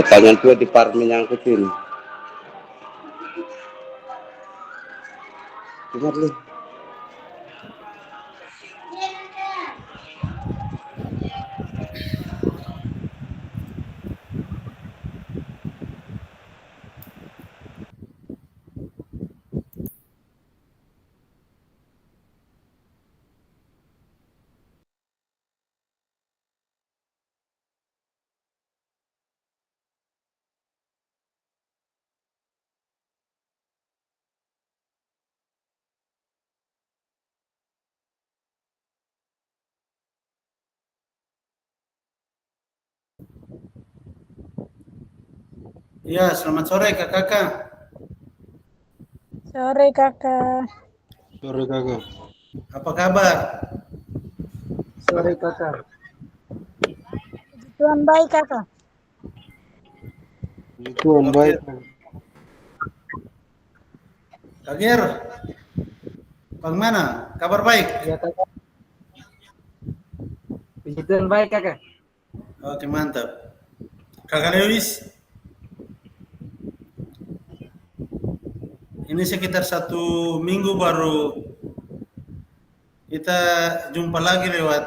Tangan tua di par menyangkutin. Dengar lu. Ya, selamat sore kakak. Sore kakak. Sore kakak. Apa kabar? Sore kakak. Puji Tuhan baik kakak. Itu om baik. Kak Ger, bagaimana? Kabar baik? Ya kakak. Puji Tuhan baik kakak. Oke, mantap. Kakak Lewis, ini sekitar 1 minggu baru kita jumpa lagi lewat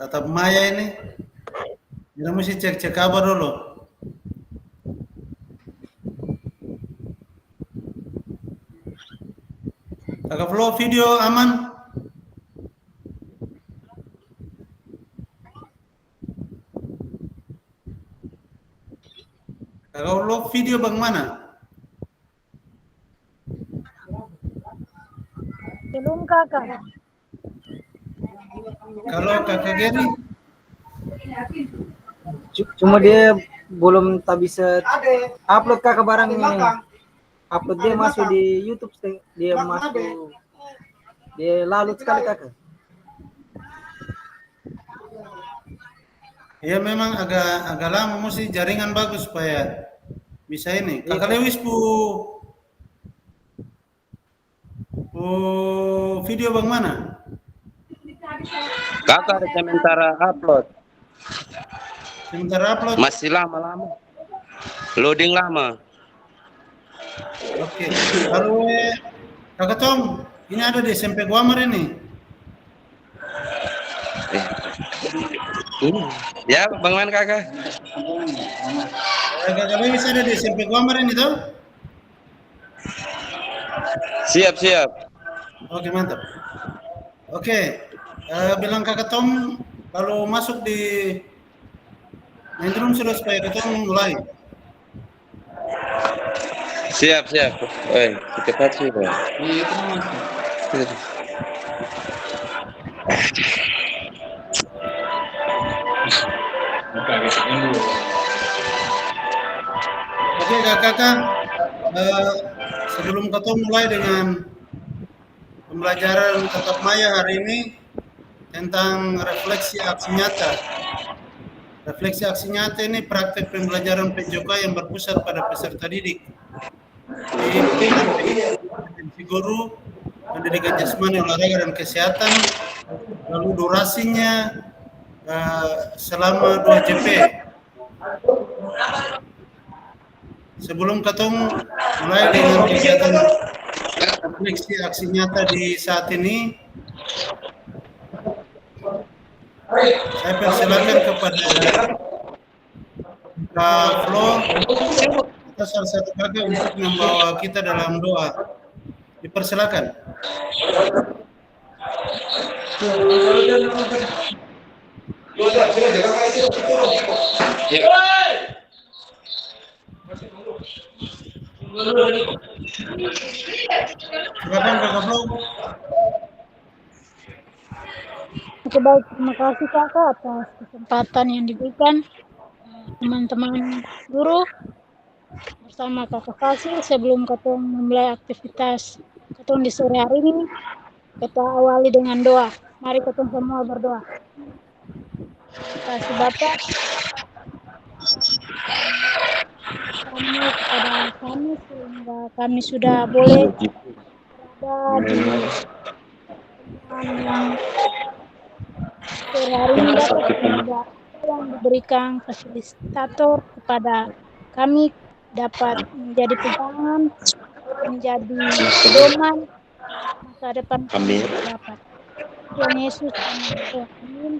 tatap maya ini. Kita mesti cek-cek kabar dulu. Kakak Flo, video aman? Kakak Flo, video bagaimana? Belum kakak. Kalau kakak Geri, Cuma dia belum tak bisa upload kakak barang ini. Upload dia masuk di YouTube, dia masuk, dia lalu sekali kakak. ya memang agak lama, mesti jaringan bagus supaya bisa ini. Kakak Lewis video bagaimana? Kakak ada sementara upload. Sementara upload. Masih lama-lama. Loading lama. Oke. Lalu kakak Tom, ini ada di SMP Guamar ini. Ini. Ya, bagaimana kakak? Kakak Lewis ada di SMP Guamar ini tuh? Siap. Oke, mantap. Oke. Bilang kakak Tom lalu masuk di main room sudah supaya kita mulai. Siap. Kita kasih. Oke, kakak. Sebelum kita mulai dengan pembelajaran tatap maya hari ini tentang refleksi aksi nyata. Refleksi aksi nyata ini praktek pembelajaran PJOK yang berpusat pada peserta didik di kompetensi guru, pendidikan jasmani, olahraga dan kesehatan. Lalu durasinya selama 2 JP. Sebelum ketemu mulai dengan kegiatan refleksi aksi nyata di saat ini, saya persilakan kepada Kak Flo atau salah satu kakak untuk membawa kita dalam doa. Dipersilakan. Silakan Kakak Flo. Oke baik, terima kasih kakak atas kesempatan yang diberikan teman-teman guru bersama kakak Fasil. Sebelum kita memulai aktivitas kita di sore hari ini, kita awali dengan doa. Mari kita semua berdoa. Terima kasih Bapak kami kepada kami sehingga kami sudah boleh berada di yang sore hari ini Bapak, sehingga yang diberikan fasilitator kepada kami dapat menjadi pegangan, menjadi pedoman masa depan kami Amin. dapat. Tuhan Yesus kami berdoa. Amin.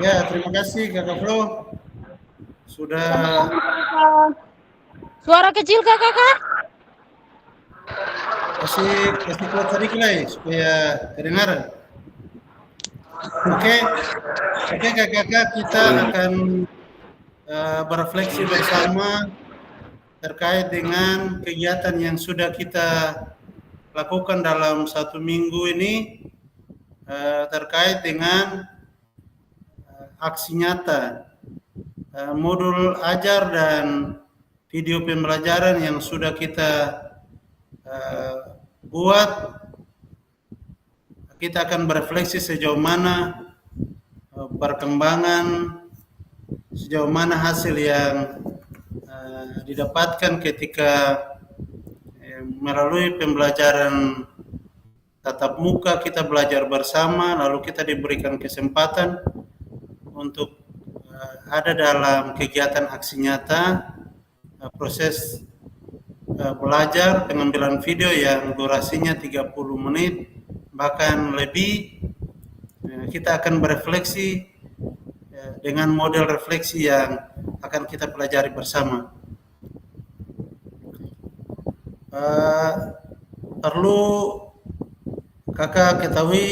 Ya, terima kasih Kakak Flo. Sudah Kakak. Suara kecil kakak. kasih kuat sedikit lah ya, supaya kedengaran. Oke, kakak-kakak, kita akan berefleksi bersama terkait dengan kegiatan yang sudah kita lakukan dalam 1 minggu ini terkait dengan aksi nyata, modul ajar dan video pembelajaran yang sudah kita buat. Kita akan berefleksi sejauh mana perkembangan, sejauh mana hasil yang didapatkan ketika melalui pembelajaran tatap muka kita belajar bersama, lalu kita diberikan kesempatan untuk ada dalam kegiatan aksi nyata, proses belajar pengambilan video yang durasinya 30 menit bahkan lebih. Kita akan berefleksi dengan model refleksi yang akan kita pelajari bersama. Perlu kakak ketahui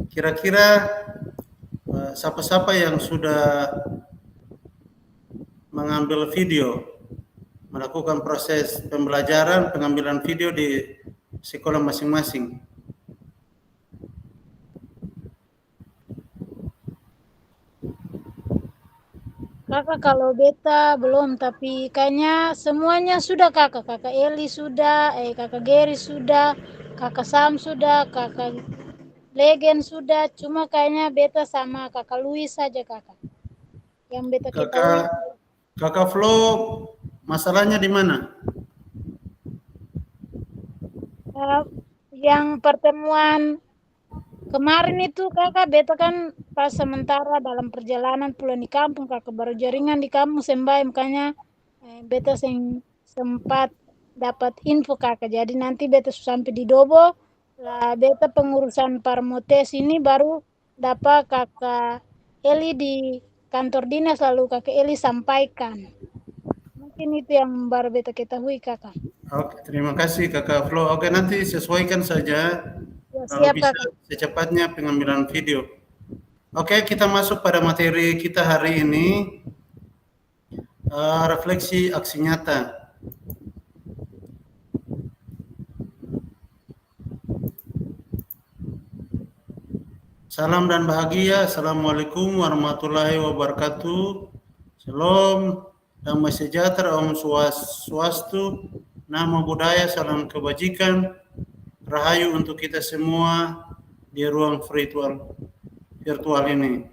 kira-kira siapa-siapa yang sudah mengambil video, melakukan proses pembelajaran pengambilan video di sekolah masing-masing. Kakak kalau beta belum, tapi kayaknya semuanya sudah kakak. Kakak Eli sudah, kakak Gary sudah, kakak Sam sudah, kakak Legen sudah. Cuma kayaknya beta sama kakak Louis saja kakak. Yang beta ketahui. Kakak Flo, masalahnya di mana? Yang pertemuan kemarin itu kakak beta kan pas sementara dalam perjalanan pulang di kampung, kakak baru jaringan di kampung sembai, makanya beta sempat dapat info kakak. Jadi nanti beta sampai di Dobo lah, beta pengurusan parmotes ini baru dapat kakak Eli di kantor dinas, lalu kakak Eli sampaikan. Mungkin itu yang baru beta ketahui kakak. Oke, terima kasih kakak Flo. Oke, nanti sesuaikan saja. Ya, Kalau siap bisa kakak. secepatnya pengambilan video. Oke, kita masuk pada materi kita hari ini, refleksi aksi nyata. Salam dan bahagia. Assalamualaikum warahmatullahi wabarakatuh. Shalom, damai sejahtera, Om Swastiastu, Namo Buddhaya, salam kebajikan, rahayu untuk kita semua di ruang virtual ini.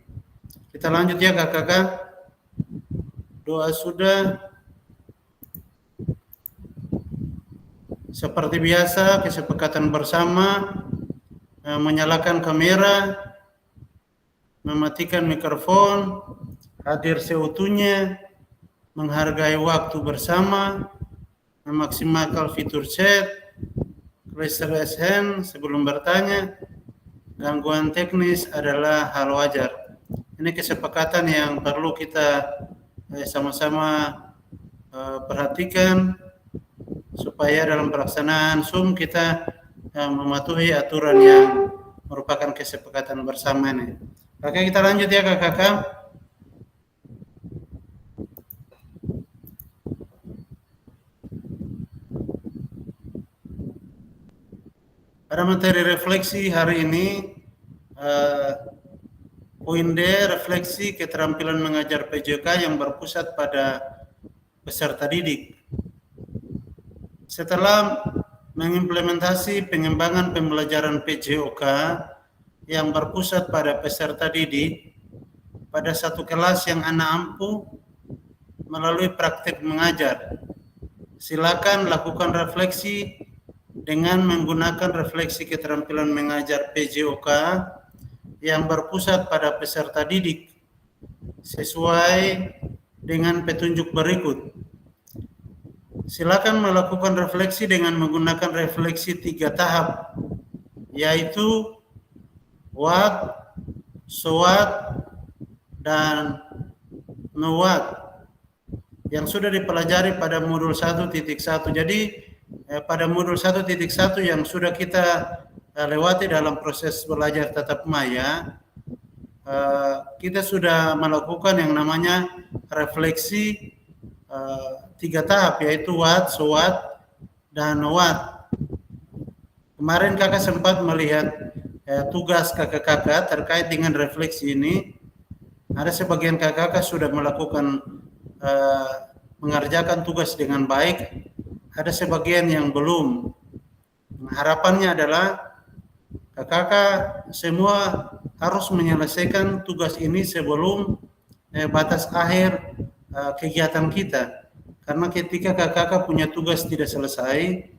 Kita lanjut ya kakak. Doa sudah. Seperti biasa, kesepakatan bersama, menyalakan kamera, mematikan mikrofon, hadir seutuhnya, menghargai waktu bersama, memaksimalkan fitur chat, raise hand sebelum bertanya. Gangguan teknis adalah hal wajar. Ini kesepakatan yang perlu kita sama-sama perhatikan supaya dalam pelaksanaan Zoom kita mematuhi aturan yang merupakan kesepakatan bersama ini. Oke, kita lanjut ya kakak. Pada materi refleksi hari ini, poin D, refleksi keterampilan mengajar PJOK yang berpusat pada peserta didik. Setelah mengimplementasi pengembangan pembelajaran PJOK yang berpusat pada peserta didik pada satu kelas yang anak ampuh melalui praktik mengajar, silakan lakukan refleksi dengan menggunakan refleksi keterampilan mengajar PJOK yang berpusat pada peserta didik sesuai dengan petunjuk berikut. Silakan melakukan refleksi dengan menggunakan refleksi 3 tahap, yaitu what, so what, dan no what, yang sudah dipelajari pada modul 1.1. Jadi pada modul 1.1 yang sudah kita lewati dalam proses belajar tatap maya, kita sudah melakukan yang namanya refleksi 3 tahap, yaitu what, so what, dan no what. Kemarin kakak sempat melihat tugas kakak-kakak terkait dengan refleksi ini. Ada sebagian kakak-kakak sudah melakukan mengerjakan tugas dengan baik, ada sebagian yang belum. Harapannya adalah kakak-kakak semua harus menyelesaikan tugas ini sebelum batas akhir kegiatan kita. Karena ketika kakak-kakak punya tugas tidak selesai,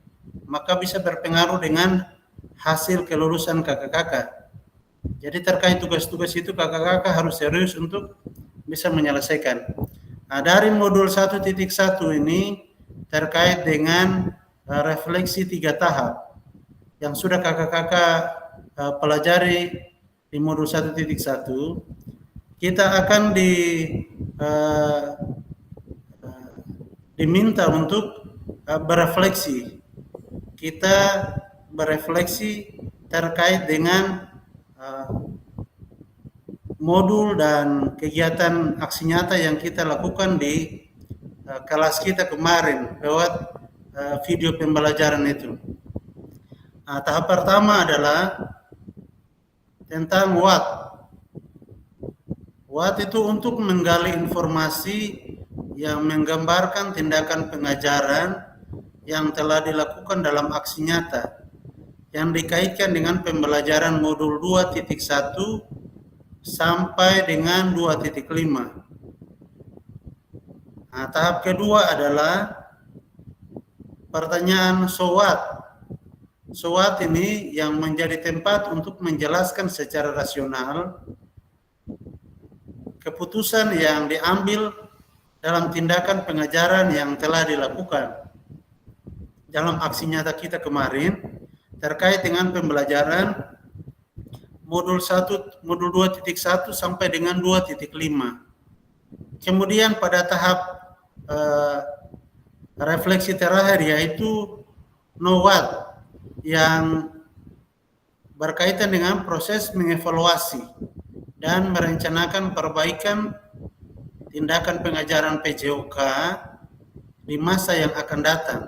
maka bisa berpengaruh dengan hasil kelulusan kakak-kakak. Jadi terkait tugas-tugas itu kakak-kakak harus serius untuk bisa menyelesaikan. Nah, dari modul 1.1 ini terkait dengan refleksi 3 tahap yang sudah kakak-kakak pelajari di modul 1.1, kita akan diminta untuk berefleksi. Kita berefleksi terkait dengan modul dan kegiatan aksi nyata yang kita lakukan di kelas kita kemarin lewat video pembelajaran itu. Nah, tahap pertama adalah tentang what. What itu untuk menggali informasi yang menggambarkan tindakan pengajaran yang telah dilakukan dalam aksi nyata yang dikaitkan dengan pembelajaran modul 2.1 sampai dengan 2.5. Nah, tahap kedua adalah pertanyaan so what. So what ini yang menjadi tempat untuk menjelaskan secara rasional keputusan yang diambil dalam tindakan pengajaran yang telah dilakukan dalam aksi nyata kita kemarin terkait dengan pembelajaran modul 1, modul 2.1 sampai dengan 2.5. Kemudian pada tahap refleksi terakhir yaitu know what, yang berkaitan dengan proses mengevaluasi dan merencanakan perbaikan tindakan pengajaran PJOK di masa yang akan datang.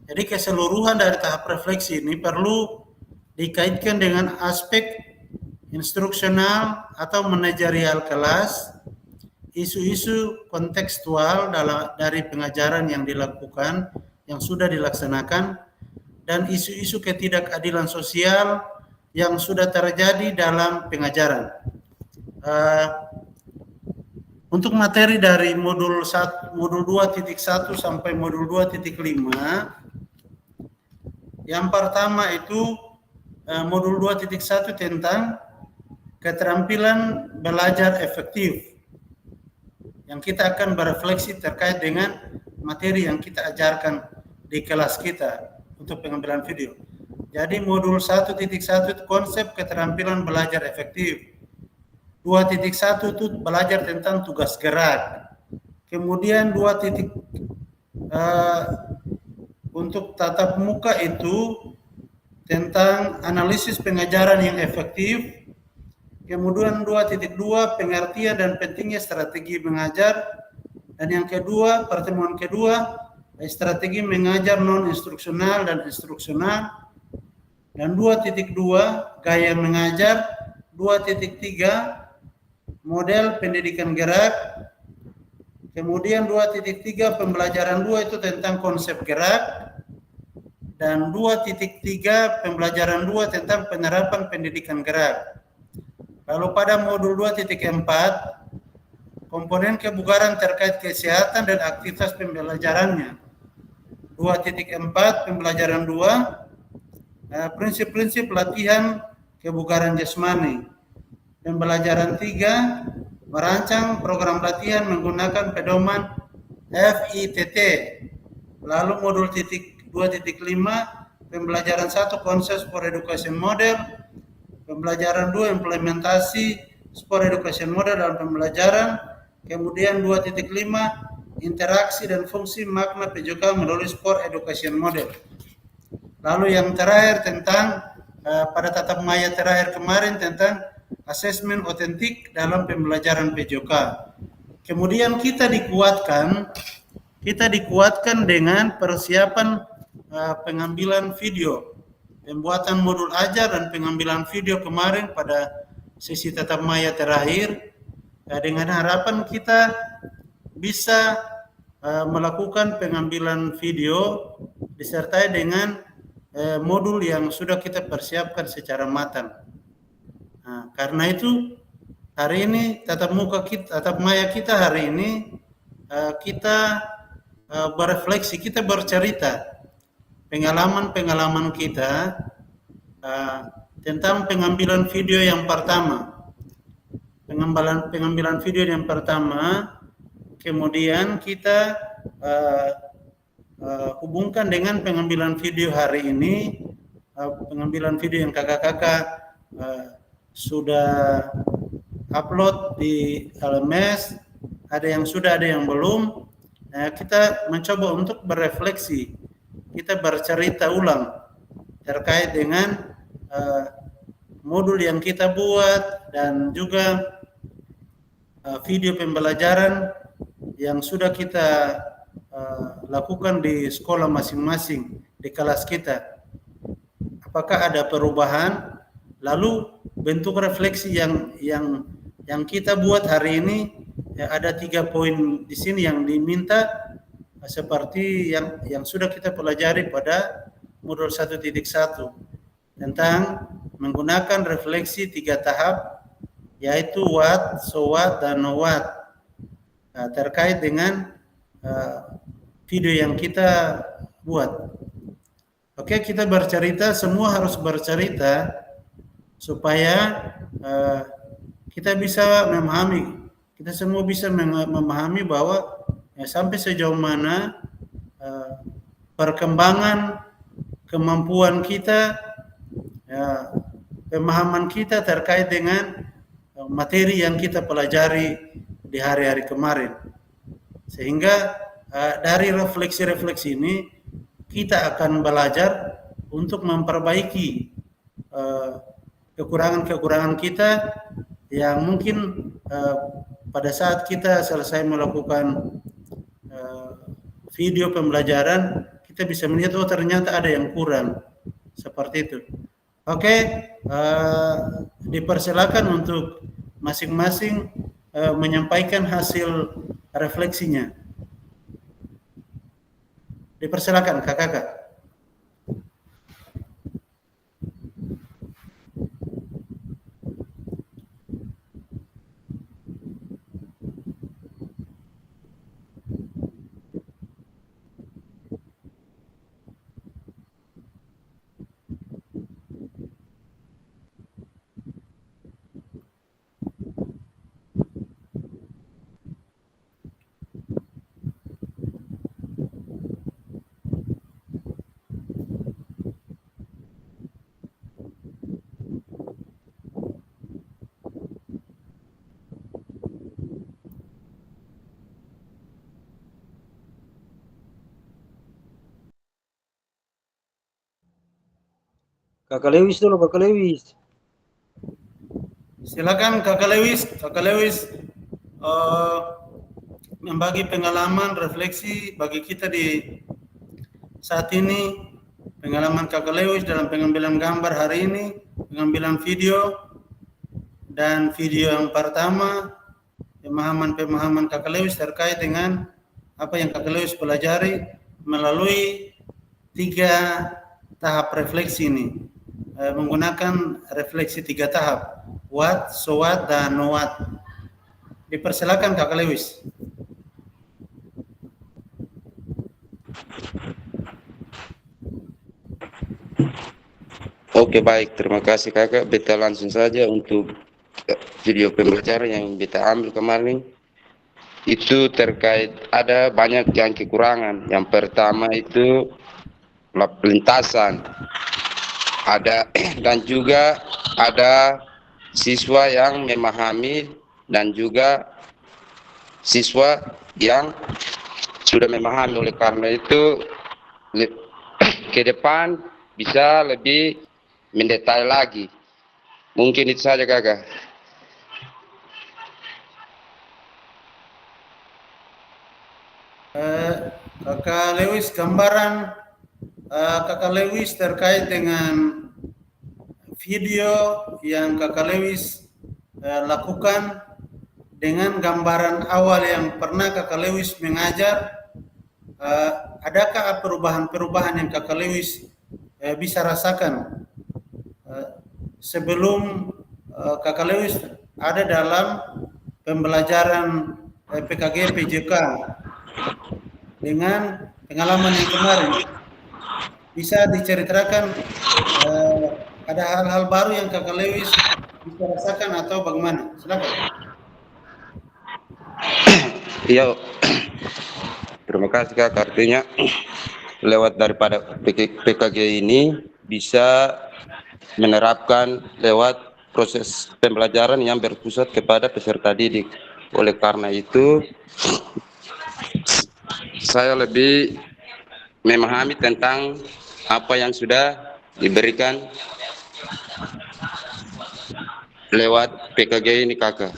Jadi keseluruhan dari tahap refleksi ini perlu dikaitkan dengan aspek instruksional atau manajerial kelas, isu-isu kontekstual dari pengajaran yang dilakukan, yang sudah dilaksanakan, dan isu-isu ketidakadilan sosial yang sudah terjadi dalam pengajaran. Untuk materi dari modul 2.1 sampai modul 2.5, yang pertama itu modul 2.1 tentang keterampilan belajar efektif, yang kita akan berefleksi terkait dengan materi yang kita ajarkan di kelas kita untuk pengambilan video. Jadi modul 1.1 itu konsep keterampilan belajar efektif. 2.1 itu belajar tentang tugas gerak. Kemudian untuk tatap muka itu tentang analisis pengajaran yang efektif. Kemudian 2.2 pengertian dan pentingnya strategi mengajar. Dan yang kedua, pertemuan kedua, strategi mengajar non instruksional dan instruksional. Dan 2.2 gaya mengajar. 2.3 model pendidikan gerak. Kemudian 2.3 pembelajaran 2 itu tentang konsep gerak. Dan 2.3 pembelajaran 2 tentang penerapan pendidikan gerak. Lalu pada modul 2.4 komponen kebugaran terkait kesehatan dan aktivitas pembelajarannya. 2.4 pembelajaran 2 prinsip-prinsip latihan kebugaran jasmani. Pembelajaran 3 merancang program latihan menggunakan pedoman FITT. Lalu modul 2.5 pembelajaran 1 konsep sport education model. Pembelajaran 2 implementasi sport education model dalam pembelajaran. Kemudian 2.5 interaksi dan fungsi makna PJK melalui sport education model. Lalu yang terakhir tentang pada tatap maya terakhir kemarin tentang asesmen otentik dalam pembelajaran PJK. Kemudian kita dikuatkan dengan persiapan pengambilan video, pembuatan modul ajar dan pengambilan video kemarin pada sesi tatap maya terakhir, dengan harapan kita bisa melakukan pengambilan video disertai dengan modul yang sudah kita persiapkan secara matang. Nah, karena itu hari ini tatap maya kita hari ini kita berefleksi, kita bercerita pengalaman kita tentang pengambilan video yang pertama. Pengambilan video yang pertama, kemudian kita hubungkan dengan pengambilan video hari ini, pengambilan video yang kakak-kakak sudah upload di LMS, ada yang sudah, ada yang belum. Kita mencoba untuk berefleksi, kita bercerita ulang terkait dengan modul yang kita buat dan juga video pembelajaran yang sudah kita lakukan di sekolah masing-masing, di kelas kita. Apakah ada perubahan? Lalu bentuk refleksi yang kita buat hari ini, ya, ada 3 poin di sini yang diminta seperti yang sudah kita pelajari pada modul 1.1 tentang menggunakan refleksi 3 tahap, yaitu what, so what, dan no what, terkait dengan video yang kita buat. Oke, kita bercerita, semua harus bercerita supaya kita bisa memahami, kita semua bisa memahami bahwa sampai sejauh mana perkembangan kemampuan kita, pemahaman kita terkait dengan materi yang kita pelajari di hari-hari kemarin. Sehingga dari refleksi-refleksi ini kita akan belajar untuk memperbaiki kekurangan-kekurangan kita yang mungkin pada saat kita selesai melakukan video pembelajaran, kita bisa melihat oh ternyata ada yang kurang, seperti itu. Oke, dipersilakan untuk masing-masing menyampaikan hasil refleksinya. Dipersilakan kakak-kakak. Kakak Lewis dulu, Kakak Lewis. Silakan Kakak Lewis. Kakak Lewis membagi pengalaman refleksi bagi kita di saat ini, pengalaman Kakak Lewis dalam pengambilan gambar hari ini, pengambilan video, dan video yang pertama, pemahaman Kakak Lewis terkait dengan apa yang Kakak Lewis pelajari melalui 3 tahap refleksi ini, menggunakan refleksi 3 tahap, what, so what, dan no what. Dipersilakan Kakak Lewis. Oke baik, terima kasih kakak. Beta langsung saja untuk video pembelajaran yang beta ambil kemarin. Itu terkait ada banyak yang kekurangan. Yang pertama itu lintasan. Ada dan juga ada siswa yang memahami dan juga siswa yang sudah memahami. Oleh karena itu ke depan bisa lebih mendetail lagi. Mungkin itu saja kakak. Kakak Lewis, gambaran Kakak Lewis terkait dengan video yang Kakak Lewis lakukan dengan gambaran awal yang pernah Kakak Lewis mengajar, adakah perubahan-perubahan yang Kakak Lewis bisa rasakan sebelum Kakak Lewis ada dalam pembelajaran PKG PJK dengan pengalaman yang kemarin? Bisa diceritakan ada hal-hal baru yang Kakak Lewis bisa rasakan atau bagaimana? Silakan. Iya, terima kasih kak. Artinya lewat daripada PKG ini bisa menerapkan lewat proses pembelajaran yang berpusat kepada peserta didik. Oleh karena itu saya lebih memahami tentang apa yang sudah diberikan lewat PKG ini kakak.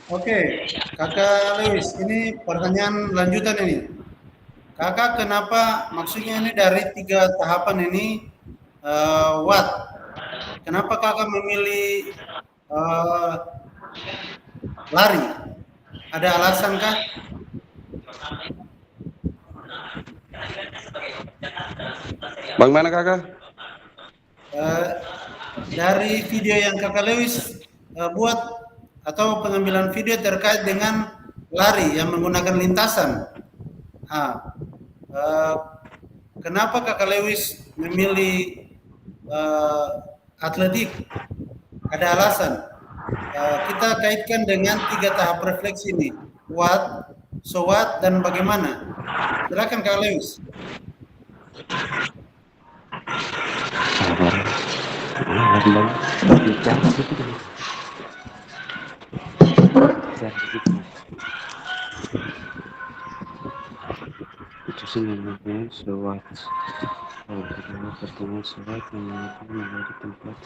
Oke, Kakak Lewis, ini pertanyaan lanjutan ini. Kakak kenapa maksudnya ini dari 3 tahapan ini what? Kenapa kakak memilih lari? Ada alasan kah? Bagaimana kakak? Dari video yang Kakak Lewis buat atau pengambilan video terkait dengan lari yang menggunakan lintasan. Kenapa Kakak Lewis memilih atletik? Ada alasan. Kita kaitkan dengan 3 tahap refleksi ini. What, so what, dan bagaimana. Silakan Kakak Lewis. Itu sih namanya lewat pertemuan sholat yang menjadi tempat.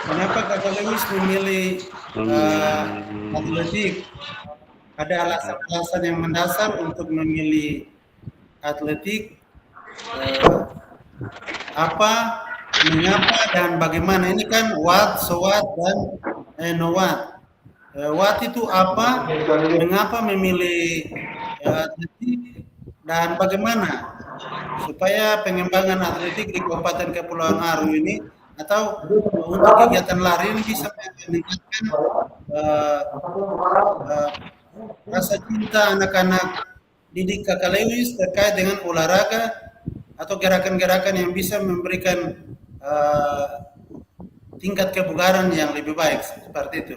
Kenapa Kakak Lewis memilih atletik? Ada alasan-alasan yang mendasar untuk memilih atletik? Apa, mengapa, dan bagaimana? Ini kan what, so what, dan no what. What itu apa, mengapa memilih atletik, dan bagaimana supaya pengembangan atletik di Kabupaten Kepulauan Aru ini atau untuk kegiatan lari ini bisa meningkatkan rasa cinta anak-anak didik Kakak Lewis terkait dengan olahraga atau gerakan-gerakan yang bisa memberikan tingkat kebugaran yang lebih baik, seperti itu.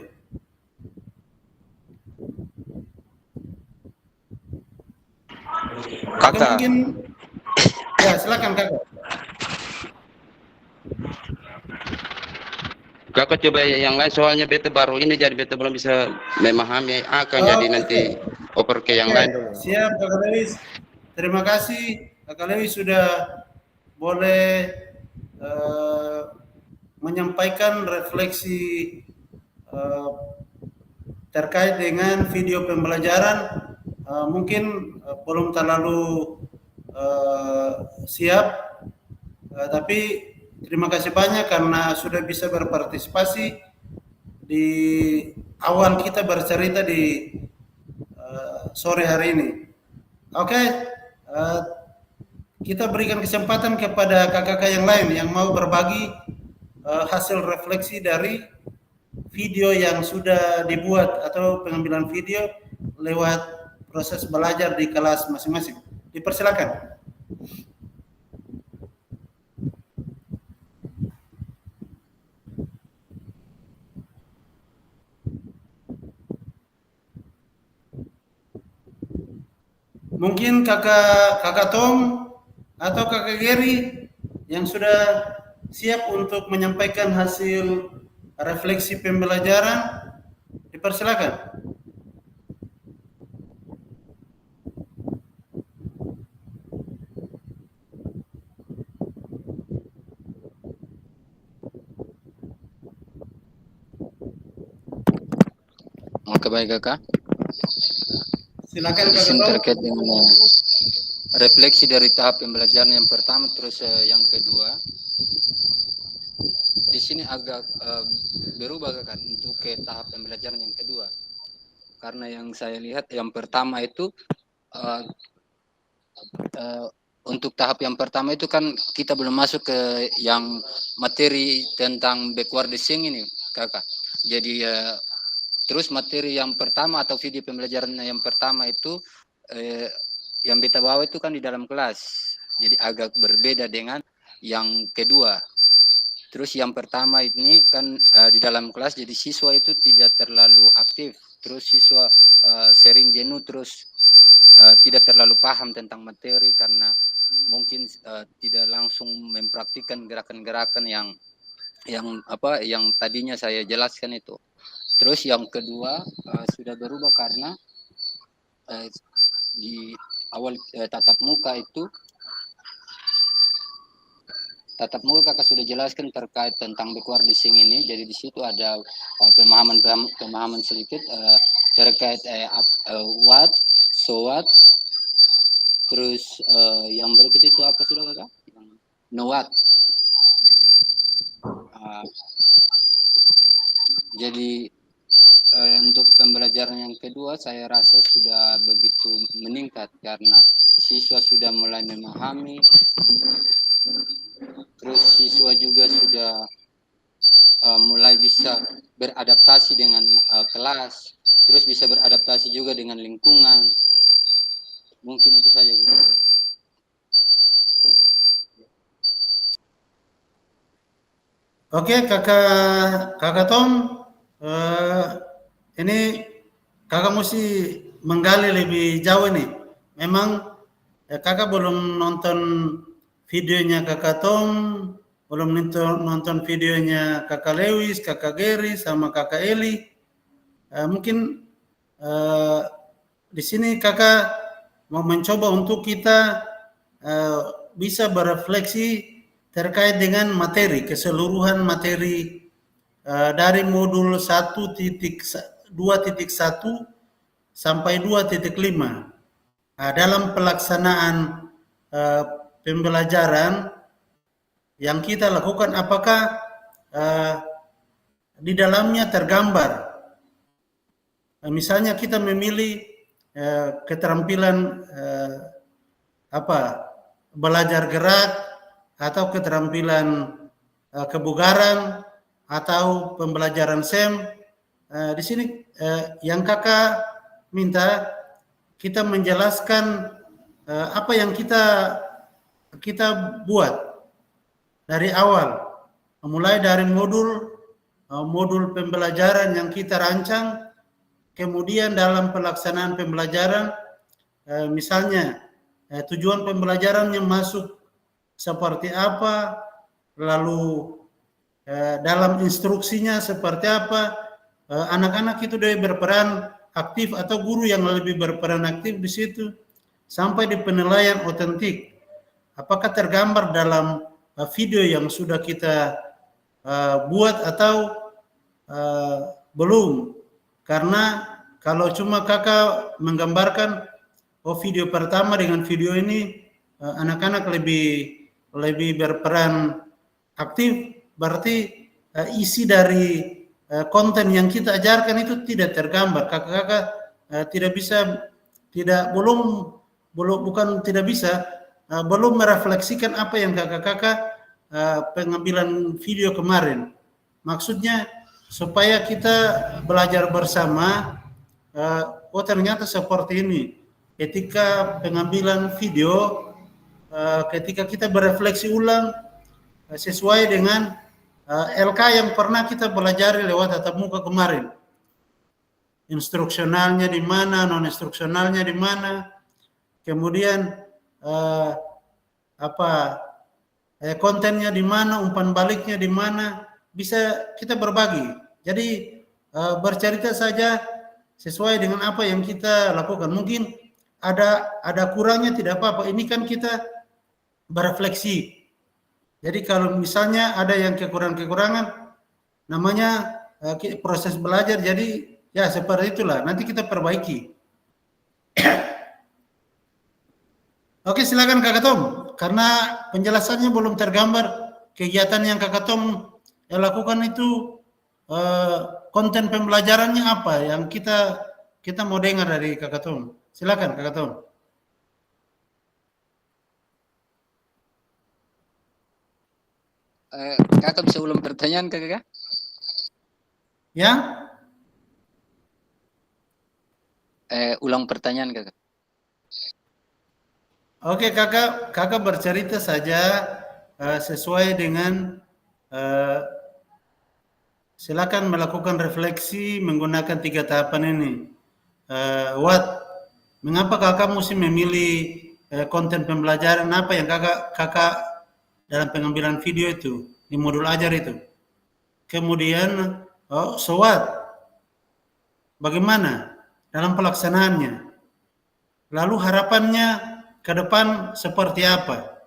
Kakak. Mungkin, ya silakan kakak. Kakak coba yang lain, soalnya beta baru ini jadi beta belum bisa memahami akan jadi nanti oper ke yang lain. Siap Kakak Lewis. Terima kasih Kakak Lewis sudah boleh menyampaikan refleksi terkait dengan video pembelajaran. Mungkin belum terlalu siap, tapi terima kasih banyak karena sudah bisa berpartisipasi di awal kita bercerita di sore hari ini. Oke, kita berikan kesempatan kepada kakak-kakak yang lain yang mau berbagi hasil refleksi dari video yang sudah dibuat atau pengambilan video lewat proses belajar di kelas masing-masing. Dipersilakan. Mungkin kakak Tom atau kakak Gary yang sudah siap untuk menyampaikan hasil refleksi pembelajaran, dipersilakan. Oke, baik kakak. Silakan Di sini kakak Tom. terkait dengan refleksi dari tahap pembelajaran yang pertama terus yang kedua. Di sini agak berubah kakak untuk ke tahap pembelajaran yang kedua. Karena yang saya lihat yang pertama itu untuk tahap yang pertama itu kan kita belum masuk ke yang materi tentang backward design ini kakak. Jadi terus materi yang pertama atau video pembelajaran yang pertama itu yang beta bawa itu kan di dalam kelas. Jadi agak berbeda dengan yang kedua. Terus yang pertama ini kan di dalam kelas, jadi siswa itu tidak terlalu aktif. Terus siswa sering jenuh, terus tidak terlalu paham tentang materi karena mungkin tidak langsung mempraktikkan gerakan-gerakan yang tadinya saya jelaskan itu. Terus yang kedua sudah berubah karena di awal tatap muka itu kakak sudah jelaskan terkait tentang backward design ini. Jadi di situ ada pemahaman sedikit terkait what, so what. Terus yang berikut itu apa sudah kakak? Know what. Jadi untuk pembelajaran yang kedua saya rasa sudah begitu meningkat karena siswa sudah mulai memahami, terus siswa juga sudah mulai bisa beradaptasi dengan kelas, terus bisa beradaptasi juga dengan lingkungan. Mungkin itu saja gitu. Oke, kakak Tom, ini kakak mesti menggali lebih jauh nih. Memang kakak belum nonton videonya kakak Tom, belum nonton videonya kakak Lewis, kakak Gary, sama kakak Eli. Mungkin di sini kakak mau mencoba untuk kita bisa berefleksi terkait dengan materi, keseluruhan materi dari modul 1.2.1 sampai 2.5. Dalam pelaksanaan pembelajaran yang kita lakukan, apakah di dalamnya tergambar? Misalnya kita memilih keterampilan belajar gerak atau keterampilan kebugaran atau pembelajaran SEM. Di sini yang kakak minta kita menjelaskan apa yang kita buat dari awal, mulai dari modul pembelajaran yang kita rancang, kemudian dalam pelaksanaan pembelajaran, misalnya tujuan pembelajarannya masuk seperti apa, lalu dalam instruksinya seperti apa, anak-anak itu dia berperan aktif atau guru yang lebih berperan aktif di situ, sampai di penilaian otentik. Apakah tergambar dalam video yang sudah kita buat atau belum? Karena kalau cuma kakak menggambarkan video pertama dengan video ini anak-anak lebih berperan aktif, berarti isi dari konten yang kita ajarkan itu tidak tergambar. Kakak-kakak belum merefleksikan apa yang kakak-kakak pengambilan video kemarin. Maksudnya supaya kita belajar bersama. Oh ternyata seperti ini. Ketika pengambilan video, ketika kita berefleksi ulang sesuai dengan LK yang pernah kita pelajari lewat tatap muka kemarin. Instruksionalnya di mana, non instruksionalnya di mana, kemudian kontennya di mana, umpan baliknya di mana, bisa kita berbagi. Jadi bercerita saja sesuai dengan apa yang kita lakukan. Mungkin ada kurangnya tidak apa-apa. Ini kan kita berefleksi. Jadi kalau misalnya ada yang kekurangan, namanya proses belajar. Jadi ya seperti itulah. Nanti kita perbaiki. Oke, silakan Kakak Tom. Karena penjelasannya belum tergambar kegiatan yang Kakak Tom lakukan itu konten pembelajarannya apa yang kita mau dengar dari Kakak Tom. Silakan Kakak Tom. Kakak bisa ulang pertanyaan Kakak? Ya? Ulang pertanyaan Kakak. Oke kakak bercerita saja sesuai dengan silakan melakukan refleksi menggunakan 3 tahapan ini. Mengapa kakak mesti memilih konten pembelajaran apa yang kakak dalam pengambilan video itu di modul ajar itu? Kemudian bagaimana dalam pelaksanaannya? Lalu harapannya ke depan seperti apa?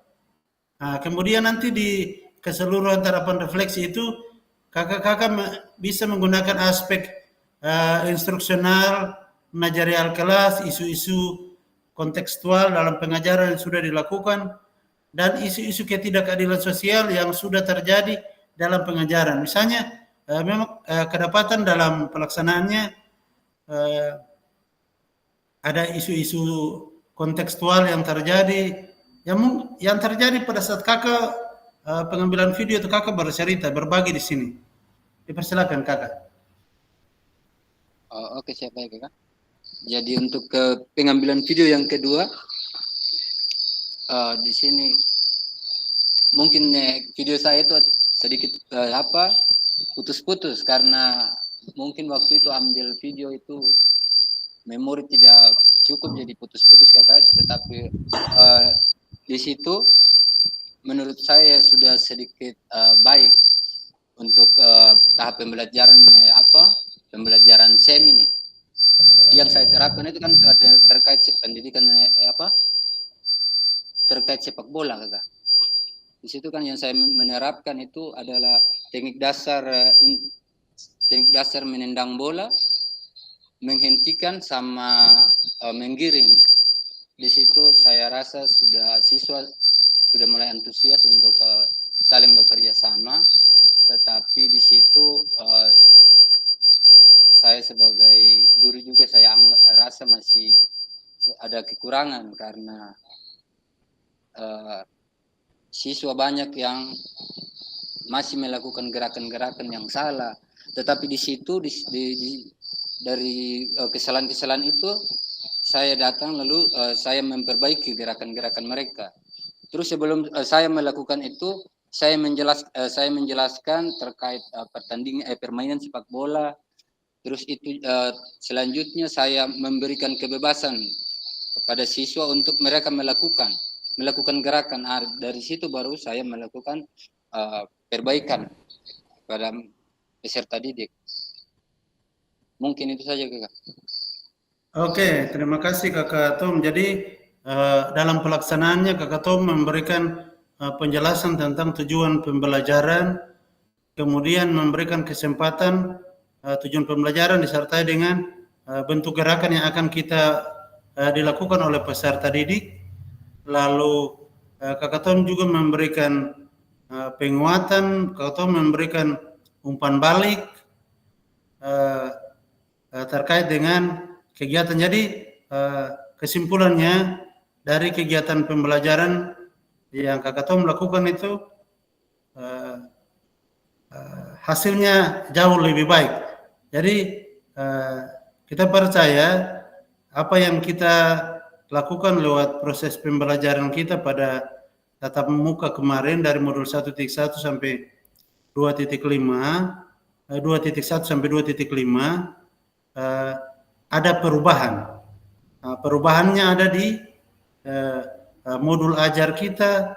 Nah, kemudian nanti di keseluruhan tahapan refleksi itu kakak bisa menggunakan aspek instruksional, manajerial kelas, isu-isu kontekstual dalam pengajaran yang sudah dilakukan, dan isu-isu ketidakadilan sosial yang sudah terjadi dalam pengajaran. Misalnya memang kedapatan dalam pelaksanaannya ada isu-isu kontekstual yang terjadi, yang terjadi pada saat kakak pengambilan video itu kakak bercerita, berbagi di sini. Dipersilakan kakak. Oke, siap baik Kakak. Jadi untuk pengambilan video yang kedua, di sini mungkin video saya itu sedikit putus-putus karena mungkin waktu itu ambil video itu memori tidak cukup jadi putus-putus Kakak, tetapi di situ menurut saya sudah sedikit baik untuk tahap pembelajaran pembelajaran SEM ini. Yang saya terapkan itu kan terkait pendidikan terkait sepak bola Kakak. Di situ kan yang saya menerapkan itu adalah teknik dasar menendang bola, menghentikan sama menggiring. Di situ saya rasa siswa sudah mulai antusias untuk saling bekerja sama, tetapi di situ saya sebagai guru juga saya rasa masih ada kekurangan karena siswa banyak yang masih melakukan gerakan-gerakan yang salah. Tetapi di situ dari kesalahan-kesalahan itu saya datang lalu saya memperbaiki gerakan-gerakan mereka. Terus sebelum saya melakukan itu, saya menjelaskan terkait permainan sepak bola. Terus itu selanjutnya saya memberikan kebebasan kepada siswa untuk mereka melakukan gerakan. Dari situ baru saya melakukan perbaikan pada peserta didik. Mungkin itu saja Kakak. Oke, terima kasih Kakak Tom. Jadi dalam pelaksanaannya Kakak Tom memberikan penjelasan tentang tujuan pembelajaran, kemudian memberikan kesempatan tujuan pembelajaran disertai dengan bentuk gerakan yang akan kita dilakukan oleh peserta didik. Lalu Kakak Tom juga memberikan penguatan, Kakak Tom memberikan umpan balik terkait dengan kegiatan. Jadi kesimpulannya dari kegiatan pembelajaran yang Kakak Tom lakukan itu hasilnya jauh lebih baik. Jadi kita percaya apa yang kita lakukan lewat proses pembelajaran kita pada tatap muka kemarin dari modul 1.1 sampai 2.5, 2.1 sampai 2.5, ada perubahan. Perubahannya ada di modul ajar kita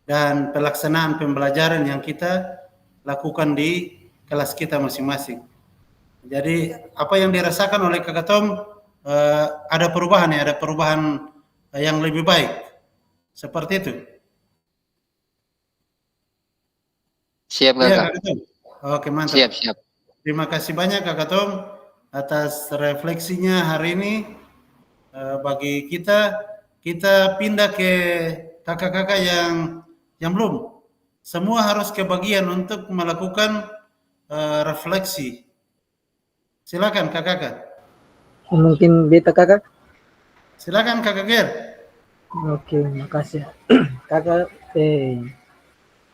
dan pelaksanaan pembelajaran yang kita lakukan di kelas kita masing-masing. Jadi apa yang dirasakan oleh Kakak Tom ada perubahan ya, ada perubahan yang lebih baik. Seperti itu. Siap Ya, Kakak. Kakak Tom. Oke, mantap. Siap, siap. Terima kasih banyak Kakak Tom atas refleksinya hari ini. Bagi kita pindah ke kakak-kakak yang belum. Semua harus kebagian untuk melakukan refleksi. Silakan kakak. Mungkin beta kakak. Silakan Kakak Ger. Oke, makasih. Kakak,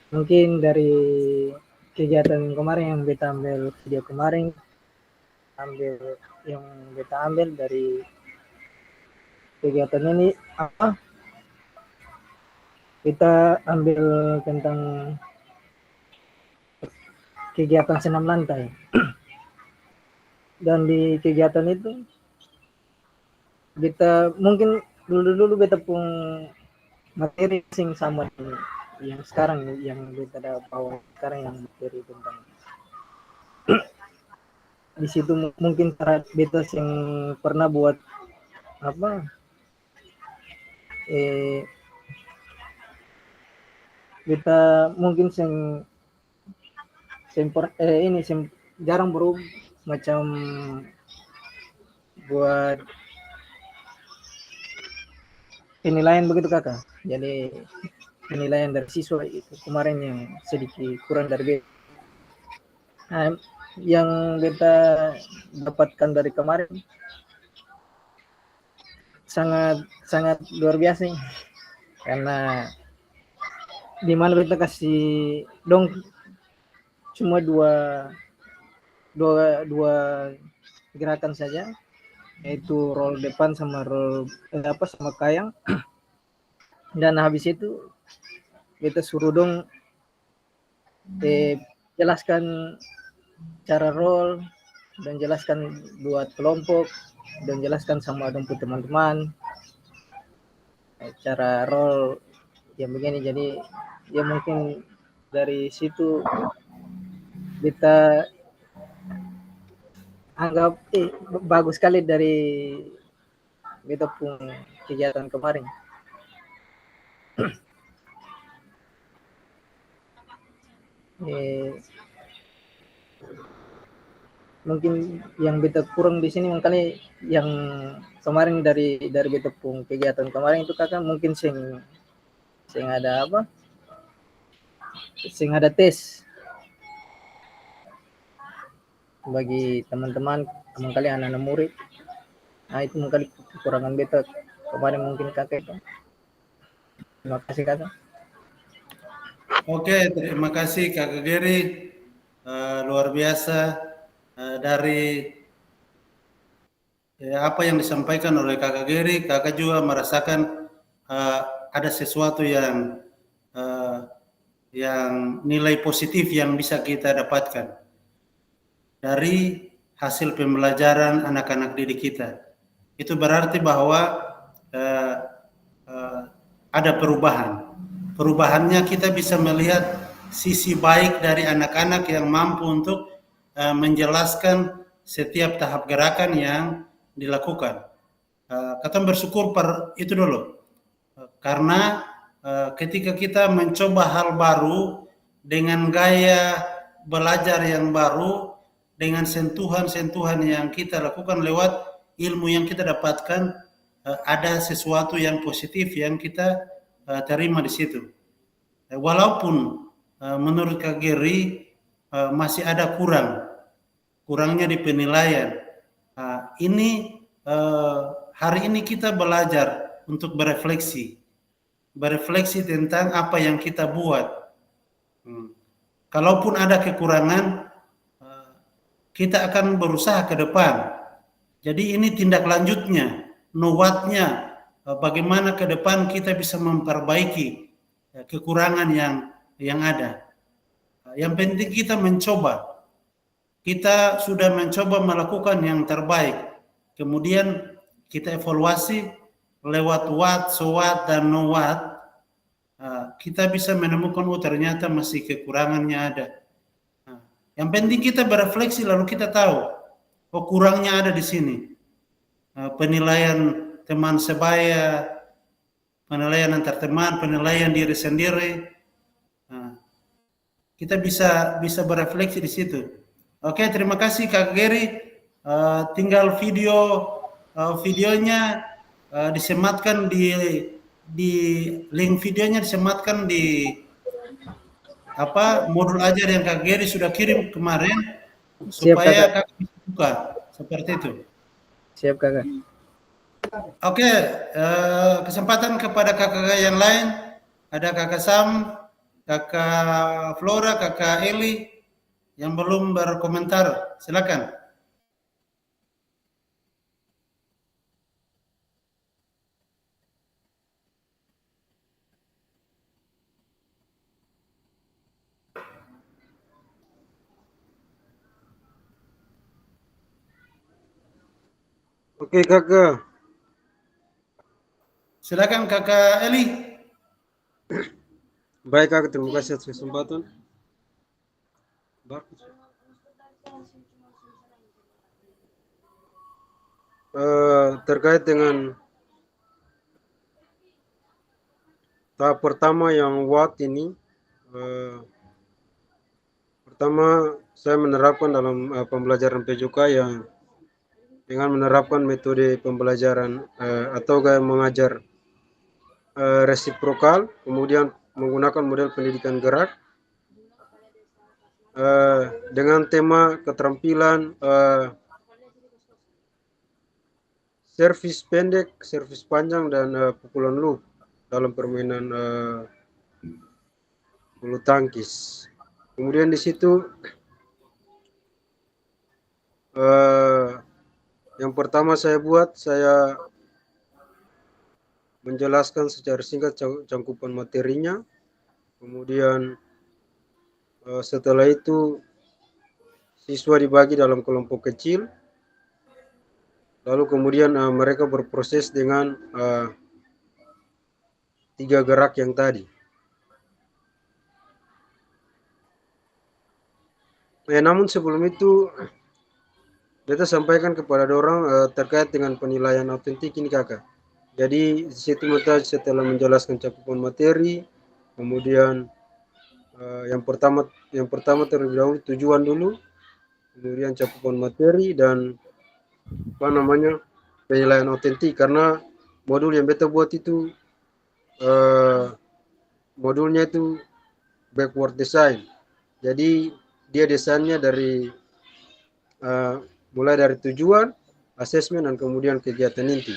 mungkin dari kegiatan kemarin yang beta ambil video kemarin, yang beta ambil dari kegiatan ini apa? Kita ambil tentang kegiatan senam lantai. Dan di kegiatan itu kita mungkin dulu beta pun materi sing sama yang sekarang yang beta ada bawa sekarang yang materi tentang di situ mungkin cara beta yang pernah buat apa beta mungkin ini jarang berubah macam buat penilaian begitu kakak. Jadi penilaian dari siswa itu kemarin yang sedikit kurang dari beta. Nah, yang beta dapatkan dari kemarin sangat luar biasa nih. Karena di mana beta kasih dong cuma dua gerakan saja, yaitu roll depan sama roll sama kayang. Dan habis itu beta suruh dong jelaskan cara roll dan jelaskan buat kelompok dan jelaskan sama dong teman-teman cara roll yang begini. Jadi ya mungkin dari situ kita anggap bagus sekali dari kita pun kegiatan kemarin. Mungkin yang beta kurang di sini makanya yang kemarin dari beta pun kegiatan kemarin itu kakak mungkin sing ada apa? Sing ada tes bagi teman-teman kalian anak-anak murid. Nah itu mungkin kekurangan beta kemarin mungkin kakak itu. Terima kasih kakak. Oke, terima kasih Kakak Geri. Luar biasa dari apa yang disampaikan oleh Kakak Geri. Kakak juga merasakan ada sesuatu yang nilai positif yang bisa kita dapatkan dari hasil pembelajaran anak-anak didik kita. Itu berarti bahwa ada perubahan. Perubahannya kita bisa melihat sisi baik dari anak-anak yang mampu untuk menjelaskan setiap tahap gerakan yang dilakukan. Kita bersyukur per itu dulu. Karena ketika kita mencoba hal baru dengan gaya belajar yang baru, dengan sentuhan-sentuhan yang kita lakukan lewat ilmu yang kita dapatkan, ada sesuatu yang positif yang kita terima di situ. Walaupun menurut Kak Geri masih ada kurangnya di penilaian. Ini hari ini kita belajar untuk berefleksi tentang apa yang kita buat. kalaupun ada kekurangan, kita akan berusaha ke depan. Jadi ini tindak lanjutnya, nuwatnya, bagaimana ke depan kita bisa memperbaiki kekurangan yang ada. Yang penting kita mencoba. Kita sudah mencoba melakukan yang terbaik. Kemudian kita evaluasi lewat what, so what, dan no what. Kita bisa menemukan ternyata masih kekurangannya ada. Yang penting kita berefleksi lalu kita tahu kurangnya ada di sini. Penilaian teman sebaya, penilaian antar teman, penilaian diri sendiri. Kita bisa berefleksi di situ. Oke, terima kasih Kak Geri. Tinggal videonya disematkan di link videonya disematkan di modul ajar yang Kak Geri sudah kirim kemarin. Siap, supaya Kakak. Kakak bisa buka seperti itu. Siap, Kakak. Oke, kesempatan kepada kakak yang lain. Ada Kakak Sam, Kakak Flora, Kakak Eli yang belum berkomentar. Silakan. Oke, Kakak. Silakan Kakak Eli. Baik, Kakak. Terima kasih atas kesempatan. Terkait dengan tahap pertama yang what ini, pertama saya menerapkan dalam pembelajaran PJK yang dengan menerapkan metode pembelajaran atau gaya mengajar resiprokal, kemudian menggunakan model pendidikan gerak dengan tema keterampilan servis pendek, servis panjang, dan pukulan loop dalam permainan bulu tangkis. Kemudian di situ yang pertama saya menjelaskan secara singkat cangkupan materinya. Kemudian setelah itu siswa dibagi dalam kelompok kecil. Lalu kemudian mereka berproses dengan 3 gerak yang tadi. Namun sebelum itu kita sampaikan kepada dorang terkait dengan penilaian autentik ini, Kakak. Jadi di situ kita setelah menjelaskan cakupan materi, kemudian yang pertama terlebih dahulu tujuan dulu, kemudian cakupan materi dan penilaian autentik, karena modul yang beta buat itu modulnya itu backward design. Jadi dia desainnya dari mulai dari tujuan, asesmen, dan kemudian kegiatan inti.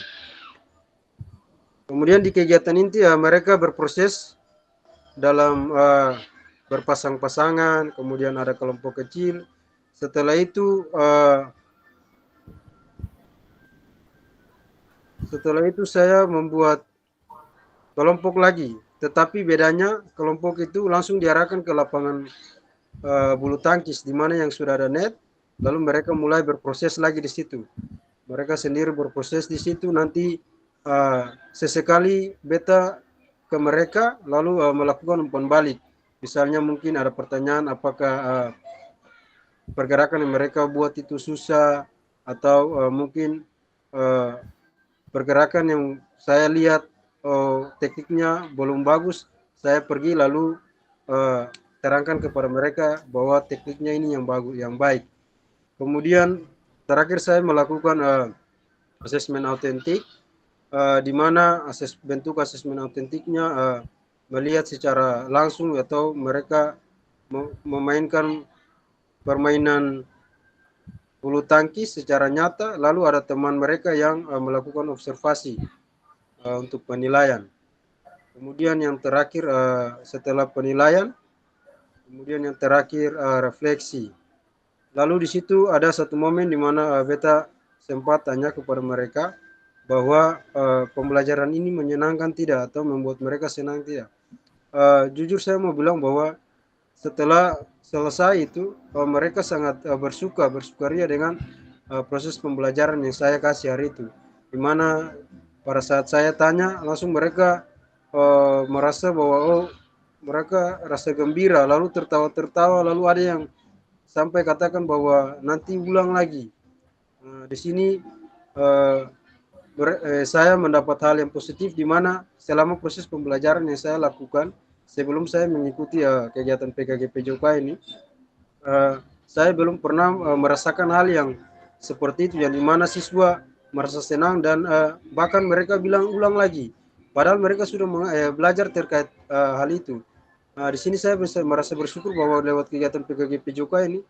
Kemudian di kegiatan inti mereka berproses dalam berpasang-pasangan, kemudian ada kelompok kecil. Setelah itu saya membuat kelompok lagi, tetapi bedanya kelompok itu langsung diarahkan ke lapangan bulu tangkis di mana yang sudah ada net, lalu mereka mulai berproses lagi di situ. Mereka sendiri berproses di situ, nanti sesekali beta ke mereka lalu melakukan umpan balik. Misalnya mungkin ada pertanyaan apakah pergerakan yang mereka buat itu susah, atau mungkin pergerakan yang saya lihat tekniknya belum bagus, saya pergi lalu terangkan kepada mereka bahwa tekniknya ini yang bagus, yang baik. Kemudian terakhir saya melakukan asesmen autentik, di mana bentuk asesmen autentiknya melihat secara langsung atau mereka memainkan permainan bulu tangkis secara nyata, lalu ada teman mereka yang melakukan observasi untuk penilaian. Kemudian yang terakhir setelah penilaian kemudian yang terakhir refleksi. Lalu di situ ada satu momen di mana beta sempat tanya kepada mereka bahwa pembelajaran ini menyenangkan tidak atau membuat mereka senang tidak. Jujur saya mau bilang bahwa setelah selesai itu mereka sangat bersukaria dengan proses pembelajaran yang saya kasih hari itu, di mana pada saat saya tanya langsung mereka merasa bahwa mereka rasa gembira, lalu tertawa-tertawa, lalu ada yang sampai katakan bahwa nanti ulang lagi. Di sini saya mendapat hal yang positif di mana selama proses pembelajaran yang saya lakukan sebelum saya mengikuti kegiatan PKG PJOK ini, saya belum pernah merasakan hal yang seperti itu, yang dimana siswa merasa senang dan bahkan mereka bilang ulang lagi, padahal mereka sudah belajar terkait hal itu. Di sini saya merasa bersyukur bahwa lewat kegiatan PKG PJOK ini,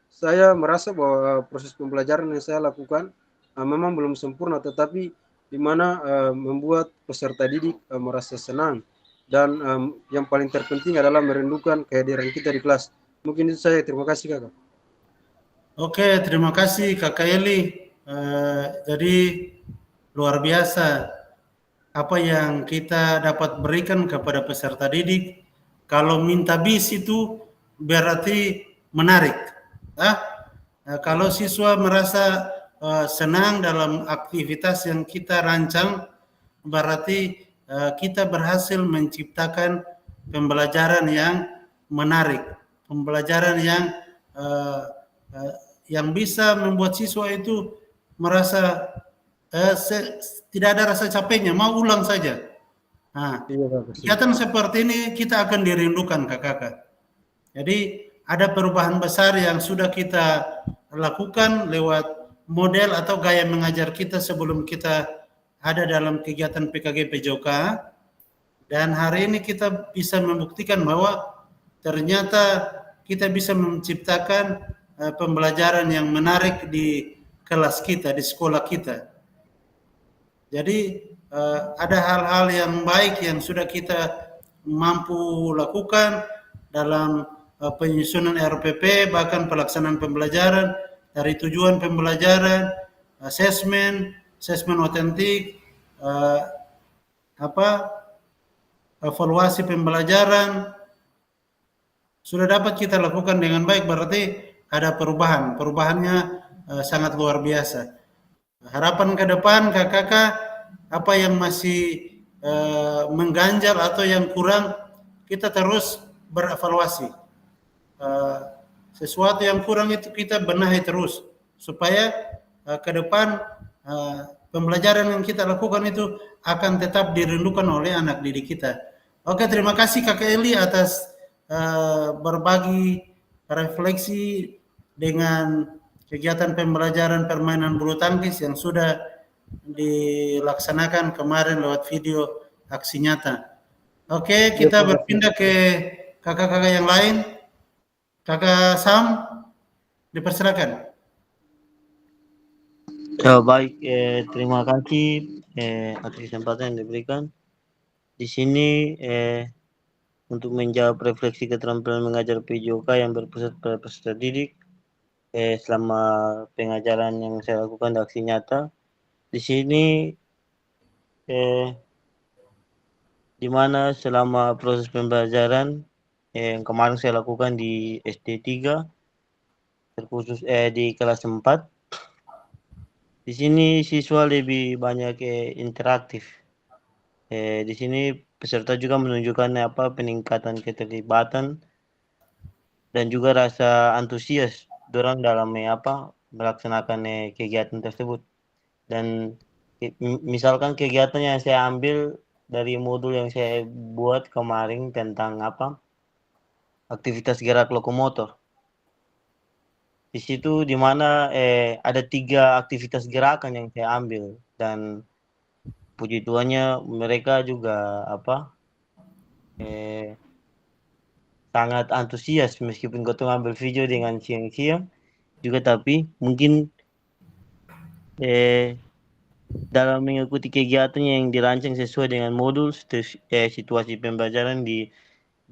saya merasa bahwa proses pembelajaran yang saya lakukan memang belum sempurna, tetapi di mana membuat peserta didik merasa senang dan yang paling terpenting adalah merindukan kehadiran kita di kelas. Mungkin itu saya. Terima kasih kakak. Oke, terima kasih Kakak Eli. Jadi luar biasa apa yang kita dapat berikan kepada peserta didik. Kalau minta bis itu berarti menarik. Kalau siswa merasa senang dalam aktivitas yang kita rancang, berarti kita berhasil menciptakan pembelajaran yang menarik, pembelajaran yang bisa membuat siswa itu merasa tidak ada rasa capeknya, mau ulang saja. Nah, kegiatan seperti ini kita akan dirindukan kakak-kakak. Jadi ada perubahan besar yang sudah kita lakukan lewat model atau gaya mengajar kita sebelum kita ada dalam kegiatan PKG PJOK, dan hari ini kita bisa membuktikan bahwa ternyata kita bisa menciptakan pembelajaran yang menarik di kelas kita, di sekolah kita. Jadi ada hal-hal yang baik yang sudah kita mampu lakukan dalam penyusunan RPP, bahkan pelaksanaan pembelajaran, dari tujuan pembelajaran, asesmen otentik, evaluasi pembelajaran sudah dapat kita lakukan dengan baik. Berarti ada perubahannya sangat luar biasa. Harapan ke depan kakak-kakak, apa yang masih mengganjal atau yang kurang, kita terus berevaluasi. Sesuatu yang kurang itu kita benahi terus supaya ke depan pembelajaran yang kita lakukan itu akan tetap dirindukan oleh anak didik kita. Oke, terima kasih Kakak Eli atas berbagi refleksi dengan kegiatan pembelajaran permainan bulu tangkis yang sudah dilaksanakan kemarin lewat video aksi nyata. Oke, kita berpindah ke kakak-kakak yang lain. Kakak Sam, dipersilakan. Baik, terima kasih atas kesempatan yang diberikan. Di sini untuk menjawab refleksi keterampilan mengajar PJOK yang berpusat pada peserta didik selama pengajaran yang saya lakukan di aksi nyata. Di sini di mana selama proses pembelajaran yang kemarin saya lakukan di SD3 terkhusus di kelas 4. Di sini siswa lebih banyak interaktif. Di sini peserta juga menunjukkan peningkatan keterlibatan dan juga rasa antusias dorang dalam melaksanakan kegiatan tersebut. Dan misalkan kegiatan yang saya ambil dari modul yang saya buat kemarin tentang aktivitas gerak lokomotor. Di situ di mana ada 3 aktivitas gerakan yang saya ambil, dan puji Tuhannya mereka juga sangat antusias meskipun gotong ambil video dengan siang-siang juga, tapi mungkin dalam mengikuti kegiatan yang dirancang sesuai dengan modul situasi pembelajaran di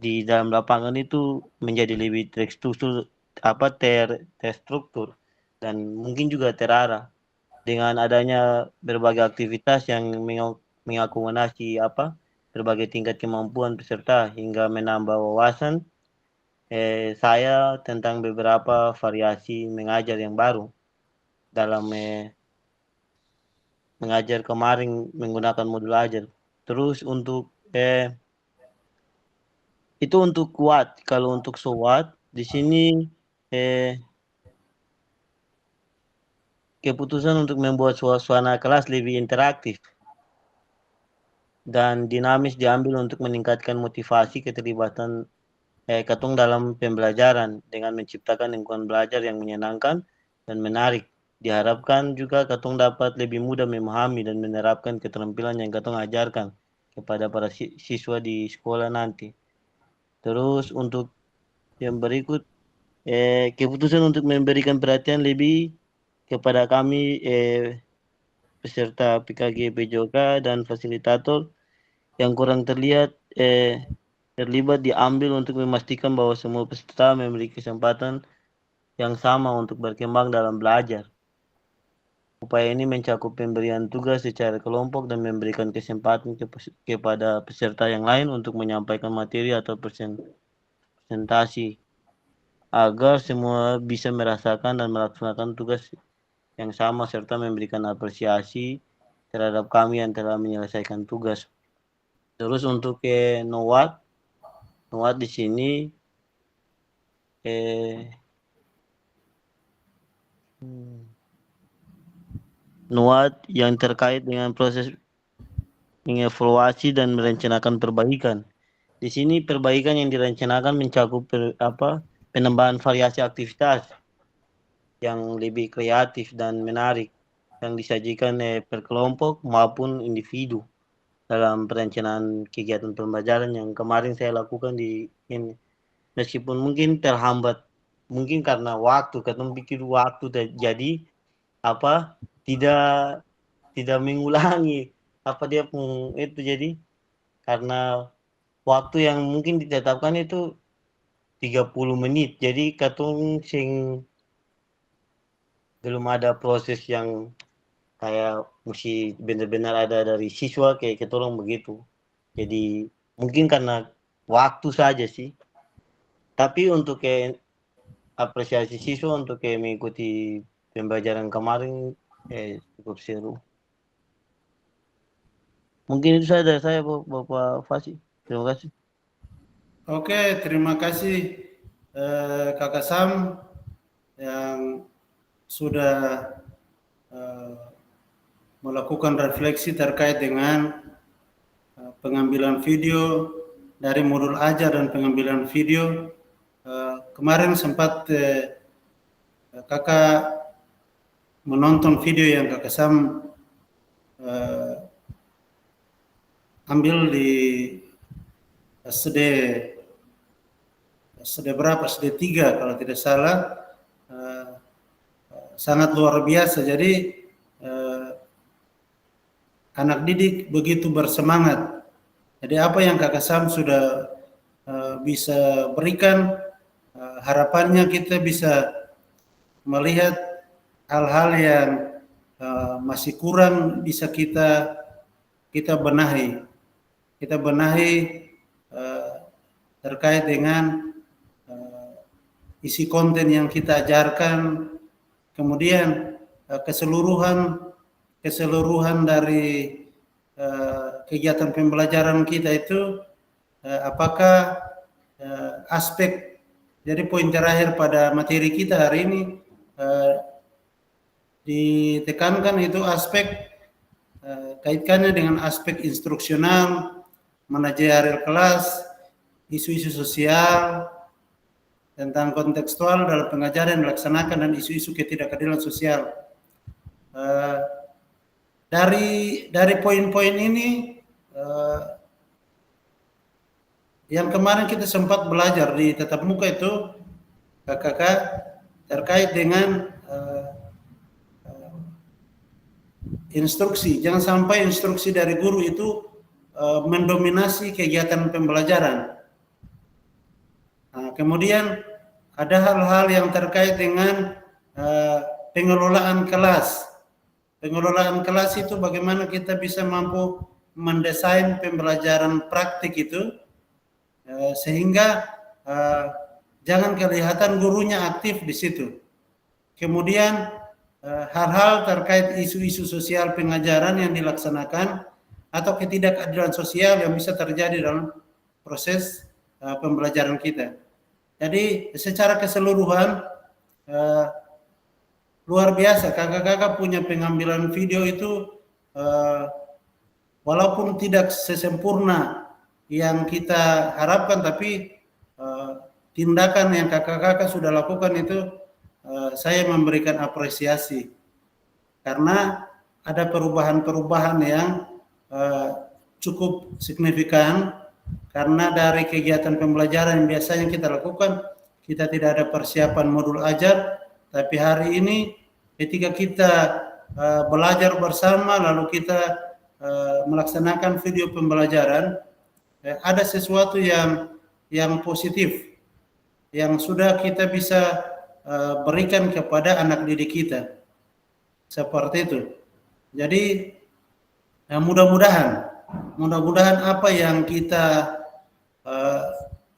di dalam lapangan itu menjadi lebih terstruktur, terstruktur dan mungkin juga terarah dengan adanya berbagai aktivitas yang mengakomodasi berbagai tingkat kemampuan peserta hingga menambah wawasan saya tentang beberapa variasi mengajar yang baru dalam mengajar kemarin menggunakan modul ajar. Terus untuk itu untuk kuat. Kalau untuk SWOT di sini keputusan untuk membuat suasana kelas lebih interaktif dan dinamis diambil untuk meningkatkan motivasi keterlibatan Katong dalam pembelajaran dengan menciptakan lingkungan belajar yang menyenangkan dan menarik. Diharapkan juga Katong dapat lebih mudah memahami dan menerapkan keterampilan yang Katong ajarkan kepada para siswa di sekolah nanti. Terus untuk yang berikut, keputusan untuk memberikan perhatian lebih kepada kami peserta PKG PJOK dan fasilitator yang kurang terlihat terlibat diambil untuk memastikan bahwa semua peserta memiliki kesempatan yang sama untuk berkembang dalam belajar. Upaya ini mencakup pemberian tugas secara kelompok dan memberikan kesempatan kepada peserta yang lain untuk menyampaikan materi atau presentasi agar semua bisa merasakan dan melaksanakan tugas yang sama serta memberikan apresiasi terhadap kami yang telah menyelesaikan tugas. Terus untuk NOWAT di sini NOWAT yang terkait dengan proses mengevaluasi dan merencanakan perbaikan. Di sini perbaikan yang direncanakan mencakup penambahan variasi aktivitas yang lebih kreatif dan menarik yang disajikan per kelompok maupun individu dalam perencanaan kegiatan pembelajaran yang kemarin saya lakukan di ini. Meskipun mungkin terhambat, mungkin karena waktu, Katong pikir waktu jadi tidak mengulangi dia pun itu, jadi karena waktu yang mungkin ditetapkan itu 30 menit. Jadi Katong belum ada proses yang kayak mesti benar-benar ada dari siswa kayak ketolong begitu. Jadi mungkin karena waktu saja sih. Tapi untuk apresiasi siswa untuk mengikuti pembelajaran kemarin cukup seru. Mungkin itu saja dari saya, Bapak Fasi. Terima kasih. Oke, terima kasih Kakak Sam yang sudah melakukan refleksi terkait dengan pengambilan video dari modul ajar dan pengambilan video. Kemarin sempat kakak menonton video yang Kakak Sam ambil di SD berapa? SD 3 kalau tidak salah. Sangat luar biasa. Jadi anak didik begitu bersemangat. Jadi apa yang Kakak Sam sudah bisa berikan, harapannya kita bisa melihat hal-hal yang masih kurang bisa kita benahi. Kita benahi terkait dengan isi konten yang kita ajarkan, kemudian keseluruhan dari kegiatan pembelajaran kita itu apakah aspek, jadi poin terakhir pada materi kita hari ini ditekankan itu aspek kaitkannya dengan aspek instruksional, manajerial kelas, isu-isu sosial, tentang kontekstual dalam pengajaran yang dilaksanakan, dan isu-isu ketidakadilan sosial. Dari poin-poin ini yang kemarin kita sempat belajar di tatap muka itu kakak terkait dengan instruksi. Jangan sampai instruksi dari guru itu mendominasi kegiatan pembelajaran. Nah, kemudian ada hal-hal yang terkait dengan pengelolaan kelas. Pengelolaan kelas itu bagaimana kita bisa mampu mendesain pembelajaran praktik itu sehingga jangan kelihatan gurunya aktif di situ. Kemudian hal-hal terkait isu-isu sosial pengajaran yang dilaksanakan atau ketidakadilan sosial yang bisa terjadi dalam proses pembelajaran kita. Jadi secara keseluruhan luar biasa, kakak-kakak punya pengambilan video itu walaupun tidak sesempurna yang kita harapkan, tapi tindakan yang kakak-kakak sudah lakukan itu saya memberikan apresiasi karena ada perubahan-perubahan yang cukup signifikan karena dari kegiatan pembelajaran yang biasanya kita lakukan kita tidak ada persiapan modul ajar, tapi hari ini ketika kita belajar bersama lalu kita melaksanakan video pembelajaran, ada sesuatu yang positif yang sudah kita bisa berikan kepada anak didik kita. Seperti itu. Jadi mudah-mudahan apa yang kita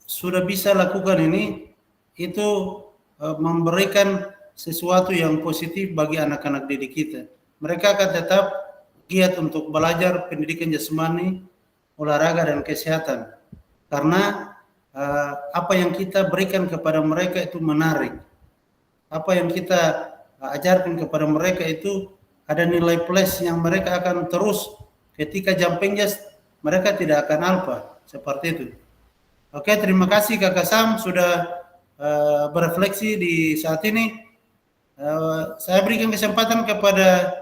sudah bisa lakukan ini itu memberikan sesuatu yang positif bagi anak-anak didik kita. Mereka akan tetap giat untuk belajar pendidikan jasmani, olahraga dan kesehatan. Karena apa yang kita berikan kepada mereka itu menarik. Apa yang kita ajarkan kepada mereka itu ada nilai plus yang mereka akan terus ketika jumping jazz mereka tidak akan alpa. Seperti itu. Oke, terima kasih Kakak Sam sudah berefleksi di saat ini. Saya berikan kesempatan kepada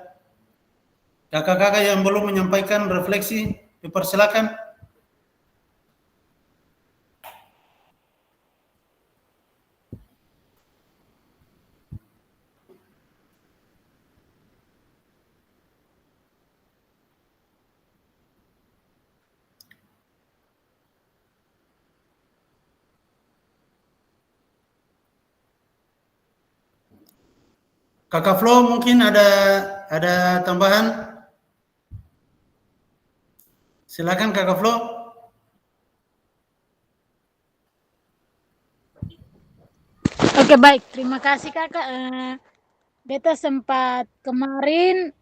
kakak-kakak yang belum menyampaikan refleksi, dipersilakan. Kakak Flo mungkin ada tambahan? Silakan Kakak Flo. Oke, baik, terima kasih Kakak. Beta sempat kemarin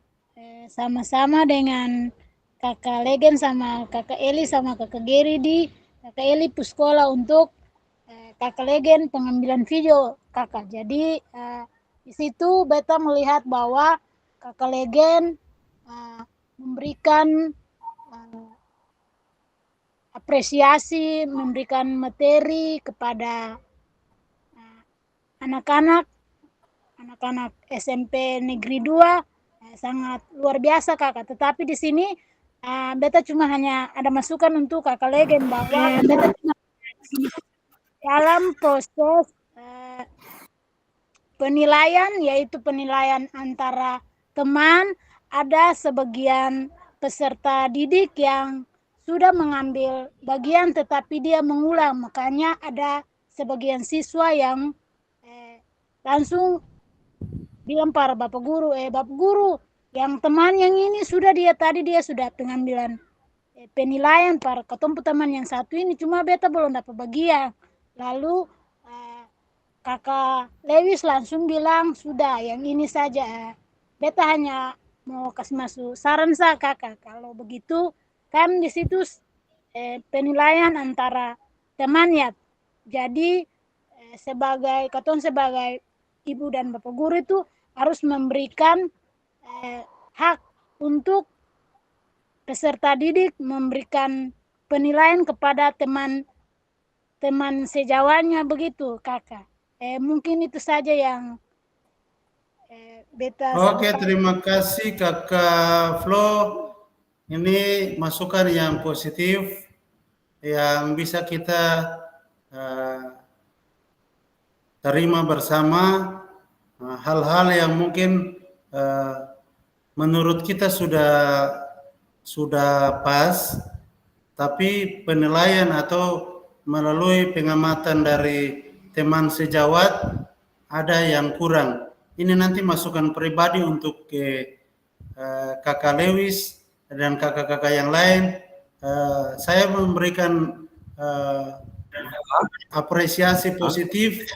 sama-sama dengan Kakak Legen sama Kakak Eli sama Kakak Geri di Kakak Eli Puskola untuk Kakak Legen pengambilan video Kakak. Jadi di situ beta melihat bahwa Kakak Legen memberikan apresiasi, memberikan materi kepada anak-anak SMP Negeri 2 sangat luar biasa Kakak. Tetapi di sini beta cuma hanya ada masukan untuk Kakak Legen bahwa beta cuma dalam proses penilaian, yaitu penilaian antara teman, ada sebagian peserta didik yang sudah mengambil bagian tetapi dia mengulang, makanya ada sebagian siswa yang langsung bilang para bapak guru yang teman yang ini sudah dia sudah pengambilan penilaian para ketompu teman yang satu ini cuma beta belum dapat bagian. Lalu Kakak Lewis langsung bilang sudah yang ini saja. Beta hanya mau kasih masuk saran saya Kakak, kalau begitu kan di situ penilaian antara teman ya. Jadi sebagai ibu dan bapak guru itu harus memberikan hak untuk peserta didik memberikan penilaian kepada teman sejawatnya, begitu Kakak. Mungkin itu saja yang beta. Oke, terima kasih Kakak Flo. Ini masukan yang positif yang bisa kita terima bersama. Hal-hal yang mungkin menurut kita sudah pas, tapi penilaian atau melalui pengamatan dari teman sejawat ada yang kurang. Ini nanti masukan pribadi untuk kakak Lewis dan kakak-kakak yang lain. Saya memberikan apresiasi positif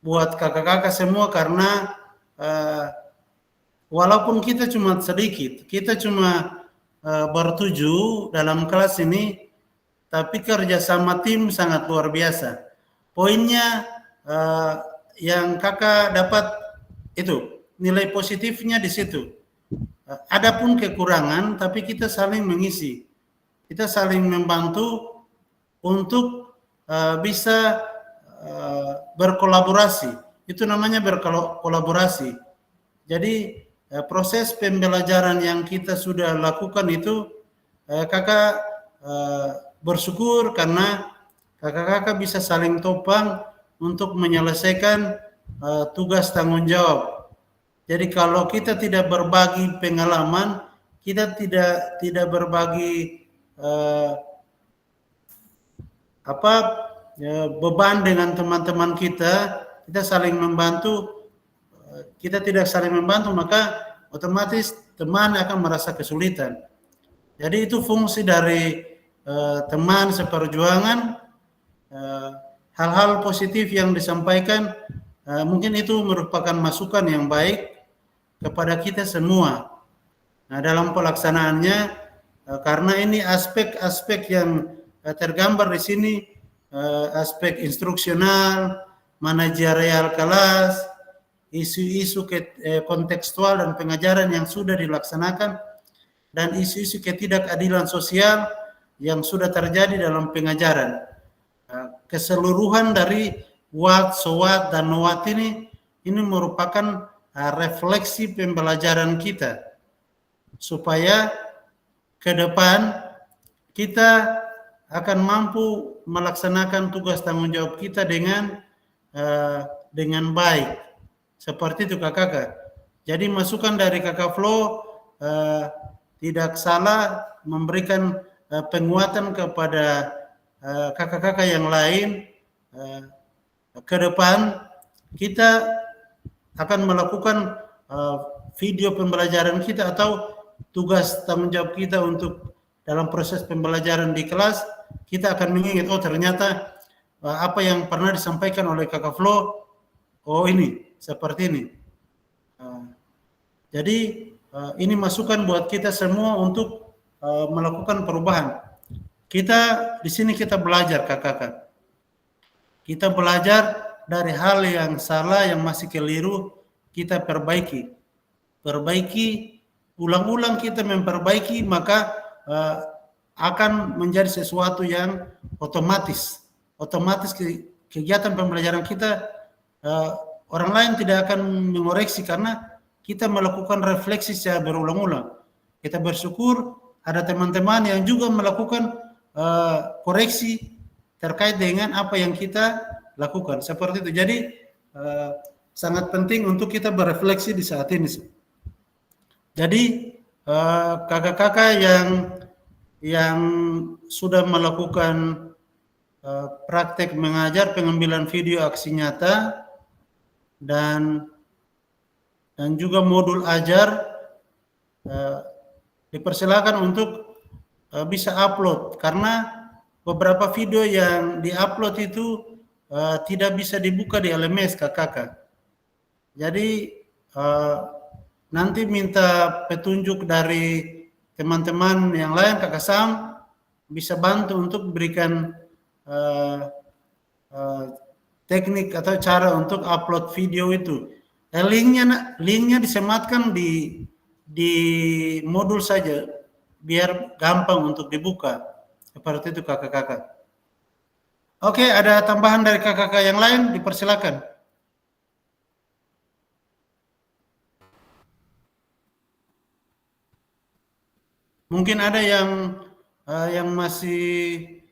buat kakak-kakak semua karena walaupun kita cuma sedikit, kita cuma bertujuh dalam kelas ini, tapi kerjasama tim sangat luar biasa. Poinnya yang kakak dapat itu nilai positifnya di situ. Adapun kekurangan, tapi kita saling mengisi, kita saling membantu untuk bisa berkolaborasi. Itu namanya berkolaborasi. Jadi proses pembelajaran yang kita sudah lakukan itu kakak bersyukur karena kakak-kakak bisa saling topang untuk menyelesaikan tugas tanggung jawab. Jadi kalau kita tidak berbagi pengalaman, kita tidak berbagi beban dengan teman-teman kita saling membantu. Kita tidak saling membantu, maka otomatis teman akan merasa kesulitan. Jadi itu fungsi dari teman seperjuangan. Hal-hal positif yang disampaikan mungkin itu merupakan masukan yang baik kepada kita semua. Nah, dalam pelaksanaannya, karena ini aspek-aspek yang tergambar di sini, aspek instruksional, manajerial kelas, isu-isu kontekstual dan pengajaran yang sudah dilaksanakan, dan isu-isu ketidakadilan sosial yang sudah terjadi dalam pengajaran. Keseluruhan dari wat, sowat, dan nowat ini merupakan refleksi pembelajaran kita, supaya ke depan kita akan mampu melaksanakan tugas tanggung jawab kita dengan baik. Seperti itu kakak. Jadi masukan dari kakak Flo tidak salah memberikan penguatan kepada kakak-kakak yang lain. Ke depan kita akan melakukan video pembelajaran kita atau tugas tanggung jawab kita untuk dalam proses pembelajaran di kelas. Kita akan mengingat, oh ternyata apa yang pernah disampaikan oleh kakak Flo, oh ini seperti ini. Jadi ini masukan buat kita semua untuk melakukan perubahan. Kita di sini kita belajar kakak. Kita belajar dari hal yang salah, yang masih keliru, kita perbaiki. Ulang-ulang kita memperbaiki, maka akan menjadi sesuatu yang otomatis. Otomatis kegiatan pembelajaran kita orang lain tidak akan mengoreksi karena kita melakukan refleksi secara berulang-ulang. Kita bersyukur ada teman-teman yang juga melakukan koreksi terkait dengan apa yang kita lakukan. Seperti itu. Jadi sangat penting untuk kita berefleksi di saat ini. Jadi kakak-kakak yang sudah melakukan praktek mengajar pengambilan video aksi nyata dan juga modul ajar, dipersilakan untuk bisa upload, karena beberapa video yang diupload itu tidak bisa dibuka di LMS kakak. Jadi nanti minta petunjuk dari teman-teman yang lain, kakak Sam bisa bantu untuk berikan teknik atau cara untuk upload video itu. Linknya disematkan di modul saja, biar gampang untuk dibuka. Seperti itu kakak-kakak. Oke, ada tambahan dari kakak-kakak yang lain, dipersilakan. Mungkin ada yang masih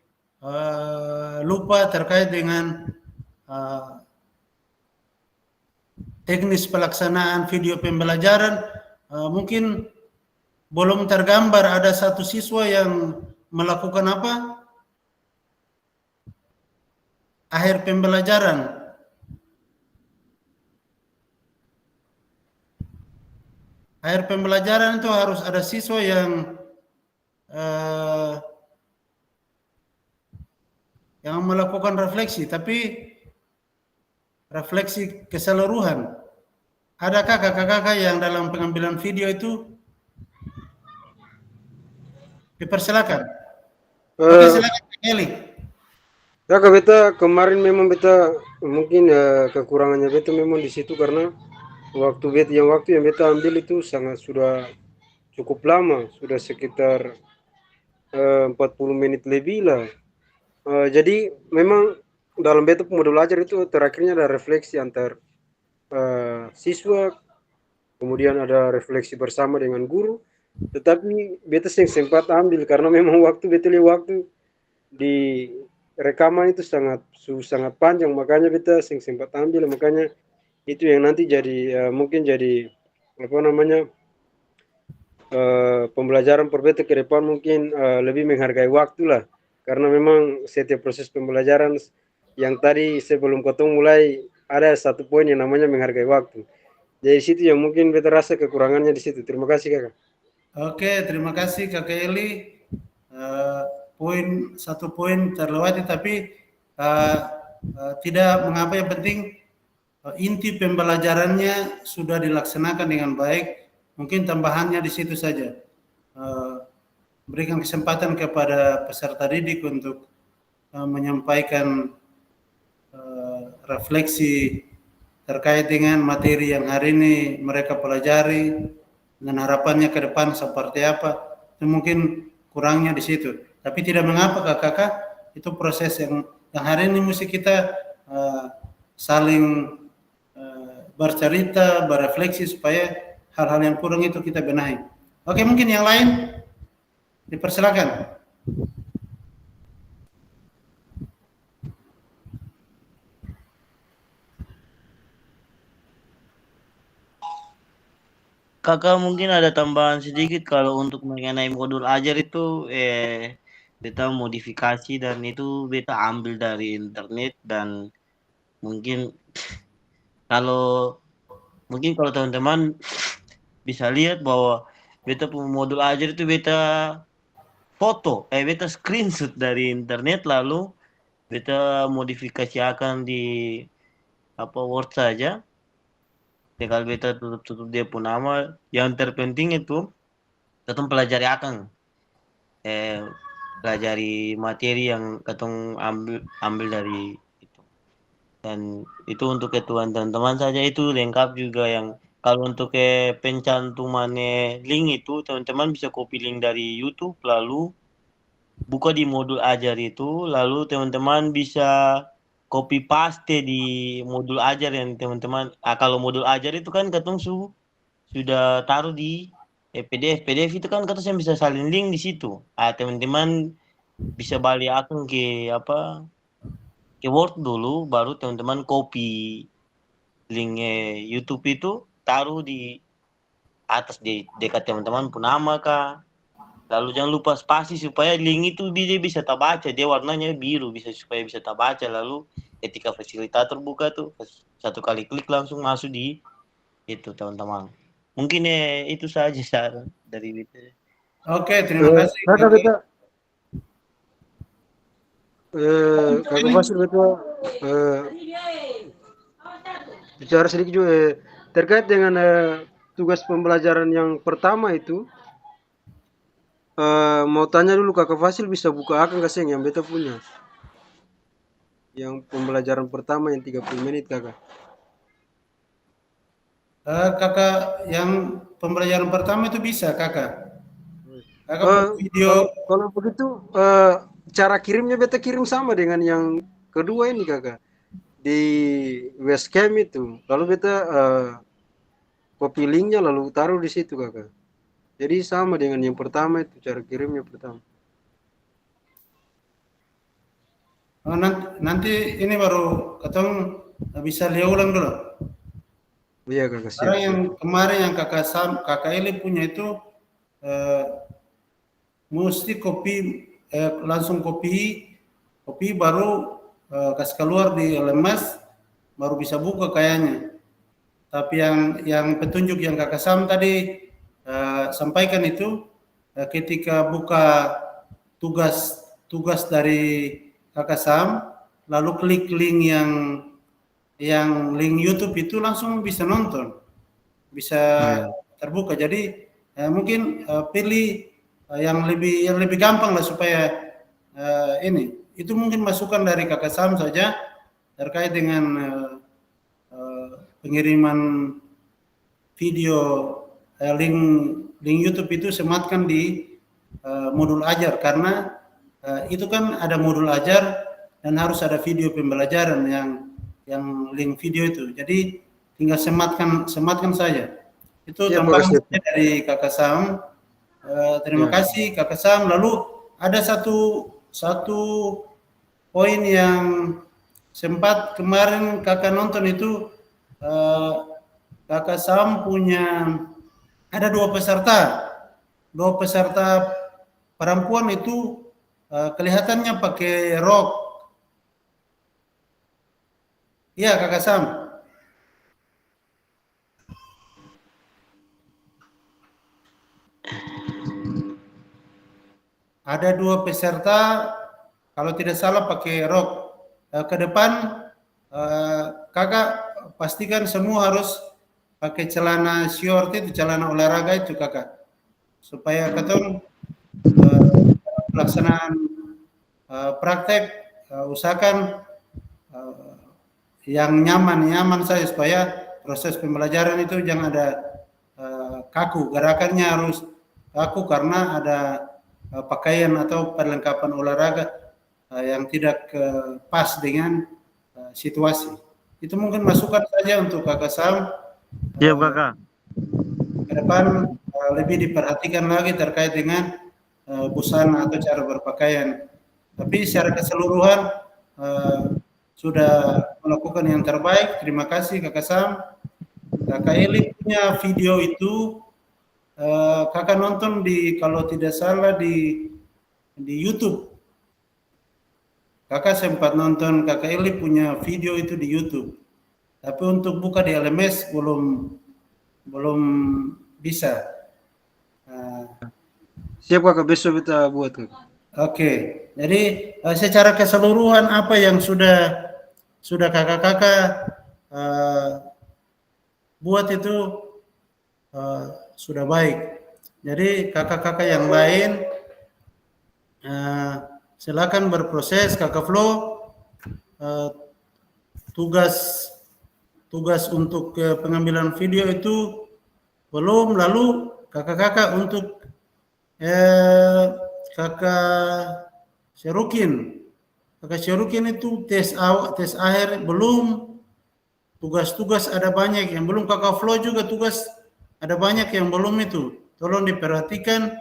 lupa terkait dengan teknis pelaksanaan video pembelajaran. Mungkin belum tergambar, ada satu siswa yang melakukan apa? akhir pembelajaran. Akhir pembelajaran itu harus ada siswa yang melakukan refleksi, tapi refleksi keseluruhan. Adakah kakak-kakak yang dalam pengambilan video itu? Dipersilakan. Oke, silakan Eli. Kakak beta kemarin memang beta mungkin kekurangannya beta memang di situ karena waktu yang beta ambil itu sudah cukup lama, sudah sekitar 40 menit lebih lah. Jadi memang dalam beta modul ajar itu terakhirnya ada refleksi antar siswa, kemudian ada refleksi bersama dengan guru. Tetapi beta sempat ambil karena memang beta lihat waktu di rekaman itu sangat panjang, makanya beta sempat ambil, makanya itu yang nanti jadi mungkin jadi apa namanya pembelajaran per beta ke depan mungkin lebih menghargai waktu lah, karena memang setiap proses pembelajaran yang tadi sebelum ketemu mulai ada satu poin yang namanya menghargai waktu. Jadi situ yang mungkin beta rasa kekurangannya di situ. Terima kasih kakak. Oke, terima kasih kakak Eli. Satu poin terlewati, tapi tidak mengapa, yang penting inti pembelajarannya sudah dilaksanakan dengan baik. Mungkin tambahannya di situ saja. Berikan kesempatan kepada peserta didik untuk menyampaikan refleksi terkait dengan materi yang hari ini mereka pelajari, dengan harapannya ke depan seperti apa. Itu mungkin kurangnya di situ. Tapi tidak mengapa kakak-kakak, itu proses yang hari ini mesti kita saling bercerita, berefleksi supaya hal-hal yang kurang itu kita benahi. Oke, mungkin yang lain dipersilakan. Kakak mungkin ada tambahan sedikit kalau untuk mengenai modul ajar itu beta modifikasi dan itu beta ambil dari internet, dan mungkin kalau teman-teman bisa lihat bahwa beta modul ajar itu beta foto, beta screenshot dari internet lalu beta modifikasi akan di Word saja. Tinggal beta tutup dia pun nama. Yang terpenting itu katong pelajari akan pelajari materi yang katong ambil dari itu. Dan itu untuk ketuan teman-teman saja, itu lengkap juga. Yang kalau untuk pencantuman link itu teman-teman bisa copy link dari YouTube lalu buka di modul ajar itu, lalu teman-teman bisa copy paste di modul ajar yang teman-teman. Kalau modul ajar itu kan katong sudah taruh di PDF itu kan katong bisa salin link di situ. Teman-teman bisa balik akun ke Word dulu, baru teman-teman copy link YouTube itu taruh di atas di dekat teman-teman pun nama kah. Lalu jangan lupa spasi supaya link itu dia bisa terbaca, dia warnanya biru supaya bisa terbaca. Lalu ketika fasilitator buka tuh satu kali klik langsung masuk di itu teman-teman. Mungkin itu saja saran dari beta. Oke, terima kasih. Kakak Fasil beta bicara sedikit juga terkait dengan tugas pembelajaran yang pertama itu. Mau tanya dulu kakak Fasil bisa buka akun kasih yang beta punya, yang pembelajaran pertama yang 30 menit kakak. Kakak yang pembelajaran pertama itu bisa kakak. Kakak video. Kalau begitu cara kirimnya beta kirim sama dengan yang kedua ini kakak, di webcam itu. Lalu beta copy linknya lalu taruh di situ kakak. Jadi sama dengan yang pertama itu cara kirimnya pertama. Nanti ini baru katong bisa lihat ulang dulu. Iya kakak. Karena yang kemarin yang kakak Eli punya itu mesti langsung copy baru kasih keluar di LMS baru bisa buka kayaknya. Tapi yang petunjuk yang Kakak Sam tadi sampaikan itu ketika buka tugas dari Kakak Sam, lalu klik link yang link YouTube itu langsung bisa nonton, bisa terbuka. Jadi mungkin pilih yang lebih gampang lah supaya ini. Itu mungkin masukan dari Kakak Sam saja terkait dengan pengiriman video link YouTube itu sematkan di modul ajar, karena itu kan ada modul ajar dan harus ada video pembelajaran yang link video itu. Jadi tinggal sematkan saja. Itu tambahan dari Kakak Sam. Terima kasih Kakak Sam. Lalu ada satu poin yang sempat kemarin Kakak nonton itu, Kakak Sam punya ada dua peserta perempuan itu kelihatannya pakai rok. Iya Kakak Sam. Ada dua peserta, kalau tidak salah pakai rok. Ke depan Kakak pastikan semua harus pakai celana short itu, celana olahraga itu Kakak, supaya ketemu pelaksanaan praktek usahakan yang nyaman saja, supaya proses pembelajaran itu jangan ada kaku, gerakannya harus kaku karena ada pakaian atau perlengkapan olahraga yang tidak pas dengan situasi. Itu mungkin masukan saja untuk Kakak Sam. Iya Kakak. Ke depan lebih diperhatikan lagi terkait dengan busana atau cara berpakaian. Tapi secara keseluruhan sudah melakukan yang terbaik. Terima kasih Kakak Sam. Kakak Eli punya video itu Kakak nonton kalau tidak salah di YouTube. Kakak sempat nonton Kakak Eli punya video itu di YouTube. Tapi untuk buka di LMS belum bisa. Siap Kakak, besok kita buat. Oke. Jadi secara keseluruhan apa yang sudah kakak-kakak buat itu sudah baik. Jadi kakak-kakak yang lain silakan berproses. Kakak Flo tugas untuk pengambilan video itu belum. Lalu kakak-kakak untuk Kakak Syarukin itu tes akhir belum. Tugas-tugas ada banyak yang belum. Kakak Flo juga tugas ada banyak yang belum itu. Tolong diperhatikan,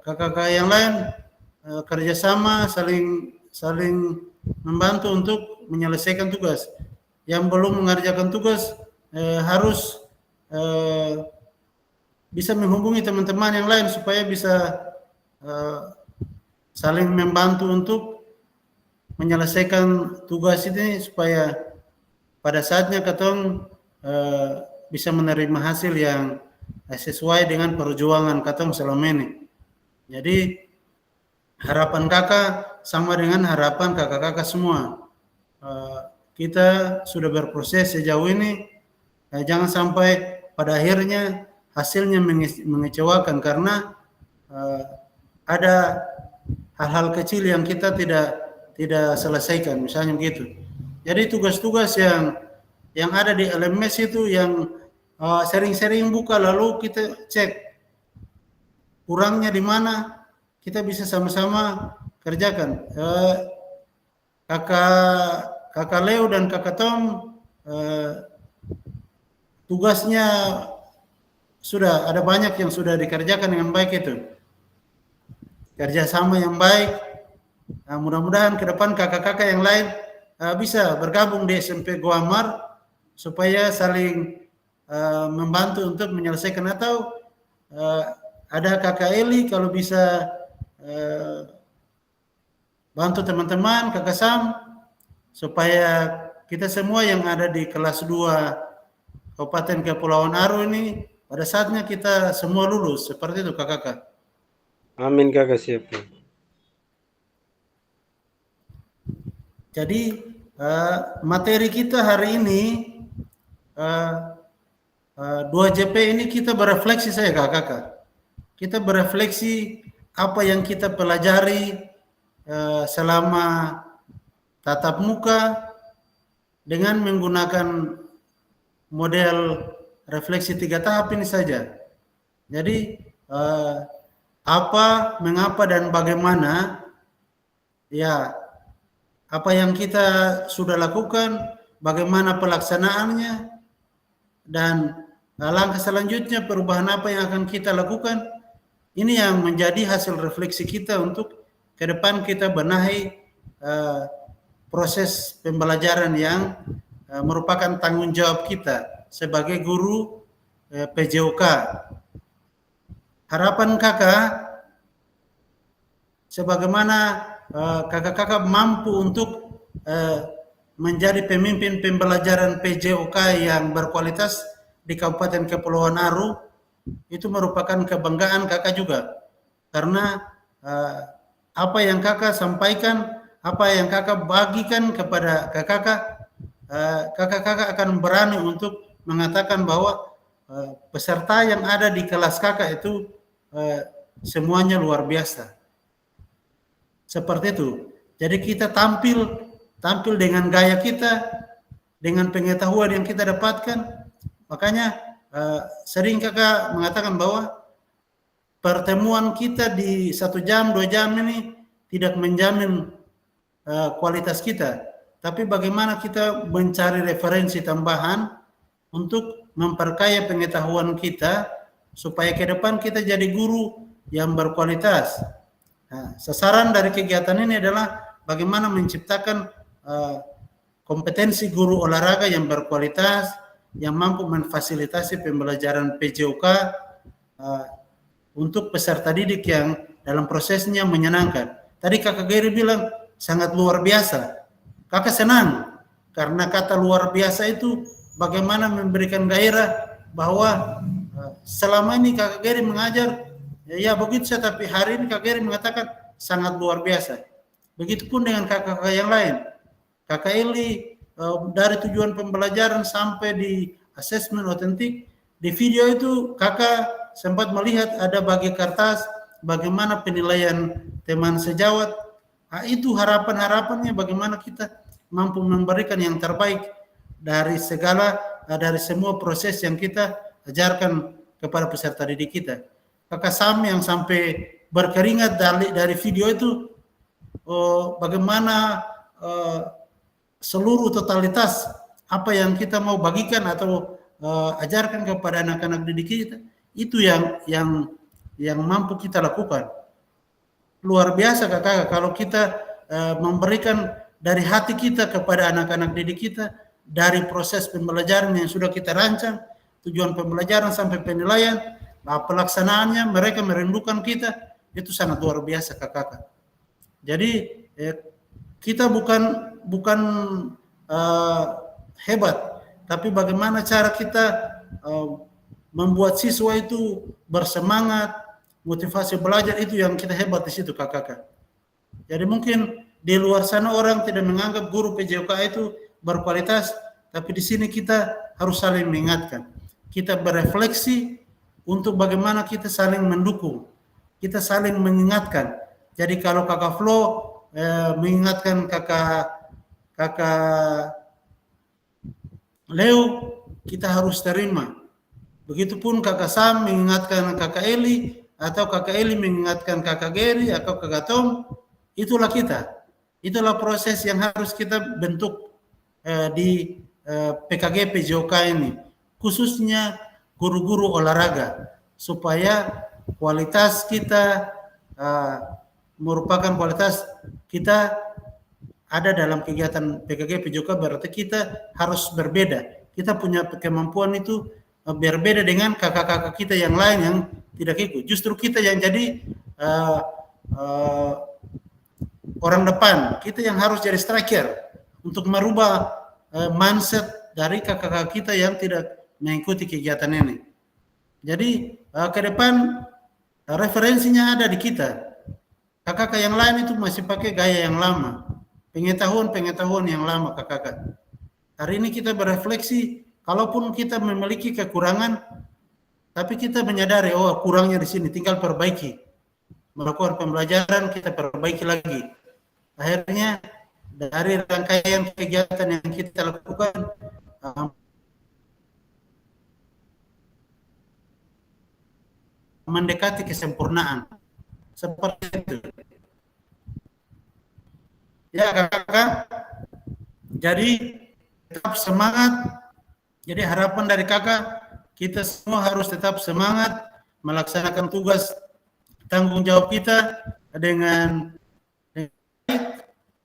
kakak-kakak yang lain kerjasama, saling membantu untuk menyelesaikan tugas. Yang belum mengerjakan tugas harus bisa menghubungi teman-teman yang lain supaya bisa saling membantu untuk menyelesaikan tugas ini, supaya pada saatnya katong bisa menerima hasil yang sesuai dengan perjuangan katong selama ini. Jadi harapan kakak sama dengan harapan kakak-kakak semua. Kita sudah berproses sejauh ini, jangan sampai pada akhirnya hasilnya mengecewakan karena ada hal-hal kecil yang kita tidak selesaikan, misalnya begitu. Jadi tugas-tugas yang ada di LMS itu yang sering-sering buka, lalu kita cek kurangnya di mana, kita bisa sama-sama kerjakan. Kakak Leo dan Kakak Tom tugasnya sudah ada banyak yang sudah dikerjakan dengan baik itu. Kerjasama yang baik. Mudah-mudahan ke depan kakak-kakak yang lain bisa bergabung di SMP Guamar supaya saling membantu untuk menyelesaikan, atau ada kakak Eli kalau bisa bantu teman-teman Kakak Sam supaya kita semua yang ada di kelas 2 Kabupaten Kepulauan Aru ini pada saatnya kita semua lulus. Seperti itu Kakak. Amin Kakak, siap. Jadi materi kita hari ini 2JP ini kita berefleksi saya Kakak. Kita berefleksi apa yang kita pelajari selama tatap muka dengan menggunakan model refleksi 3 tahap ini saja. Jadi apa, mengapa, dan bagaimana, ya apa yang kita sudah lakukan, bagaimana pelaksanaannya, dan langkah selanjutnya perubahan apa yang akan kita lakukan. Ini yang menjadi hasil refleksi kita untuk ke depan kita benahi proses pembelajaran yang merupakan tanggung jawab kita sebagai guru PJOK. Harapan Kakak, sebagaimana kakak-kakak mampu untuk menjadi pemimpin pembelajaran PJOK yang berkualitas di Kabupaten Kepulauan Aru, itu merupakan kebanggaan Kakak juga. Karena apa yang Kakak sampaikan, apa yang Kakak bagikan kepada kakak-kakak, kakak-kakak akan berani untuk mengatakan bahwa peserta yang ada di kelas Kakak itu semuanya luar biasa. Seperti itu. Jadi kita tampil dengan gaya kita, dengan pengetahuan yang kita dapatkan. Makanya sering Kakak mengatakan bahwa pertemuan kita di 1 jam, 2 jam ini tidak menjamin kualitas kita. Tapi bagaimana kita mencari referensi tambahan untuk memperkaya pengetahuan kita supaya ke depan kita jadi guru yang berkualitas. Nah, sasaran dari kegiatan ini adalah bagaimana menciptakan kompetensi guru olahraga yang berkualitas, yang mampu memfasilitasi pembelajaran PJOK untuk peserta didik yang dalam prosesnya menyenangkan. Tadi Kakak Geri bilang sangat luar biasa. Kakak senang karena kata luar biasa itu bagaimana memberikan gairah bahwa selama ini Kakak Geri mengajar ya begitu saja, tapi hari ini Kakak Geri mengatakan sangat luar biasa. Begitupun dengan kakak-kakak yang lain. Kakak Eli dari tujuan pembelajaran sampai di asesmen otentik, di video itu Kakak sempat melihat ada bagi kertas bagaimana penilaian teman sejawat. Nah, itu harapan-harapannya bagaimana kita mampu memberikan yang terbaik dari semua proses yang kita ajarkan kepada peserta didik kita. Kakak Sam yang sampai berkeringat dari video itu, bagaimana seluruh totalitas apa yang kita mau bagikan atau ajarkan kepada anak-anak didik kita, itu yang mampu kita lakukan. Luar biasa Kakak kalau kita memberikan dari hati kita kepada anak-anak didik kita, dari proses pembelajaran yang sudah kita rancang, tujuan pembelajaran sampai penilaian, pelaksanaannya mereka merindukan kita, itu sangat luar biasa Kakak. Jadi kita bukan hebat, tapi bagaimana cara kita membuat siswa itu bersemangat, motivasi belajar, itu yang kita hebat di situ Kakak. Jadi mungkin di luar sana orang tidak menganggap guru PJOK itu berkualitas, tapi di sini kita harus saling mengingatkan. Kita berefleksi untuk bagaimana kita saling mendukung, kita saling mengingatkan. Jadi kalau Kakak Flo mengingatkan kakak Leo, kita harus terima. Begitupun Kakak Sam mengingatkan Kakak Eli, atau Kakak Eli mengingatkan Kakak Geri atau Kakak Tom, itulah kita. Itulah proses yang harus kita bentuk di PKG PJOK ini, khususnya guru-guru olahraga, supaya kualitas kita merupakan kualitas kita ada dalam kegiatan PKG PJOK. Berarti kita harus berbeda. Kita punya kemampuan itu berbeda dengan kakak-kakak kita yang lain yang tidak ikut. Justru kita yang jadi orang depan, kita yang harus jadi striker untuk merubah mindset dari kakak-kakak kita yang tidak mengikuti kegiatan ini. Jadi ke depan referensinya ada di kita. Kakak-kakak yang lain itu masih pakai gaya yang lama, pengetahuan yang lama kakak-kakak. Hari ini kita berefleksi, kalaupun kita memiliki kekurangan, tapi kita menyadari, oh kurangnya di sini, tinggal perbaiki. Melakukan pembelajaran, kita perbaiki lagi. Akhirnya dari rangkaian kegiatan yang kita lakukan, mendekati kesempurnaan. Seperti itu. Ya kakak-kakak, jadi tetap semangat. Jadi harapan dari kakak, kita semua harus tetap semangat melaksanakan tugas tanggung jawab kita dengan baik,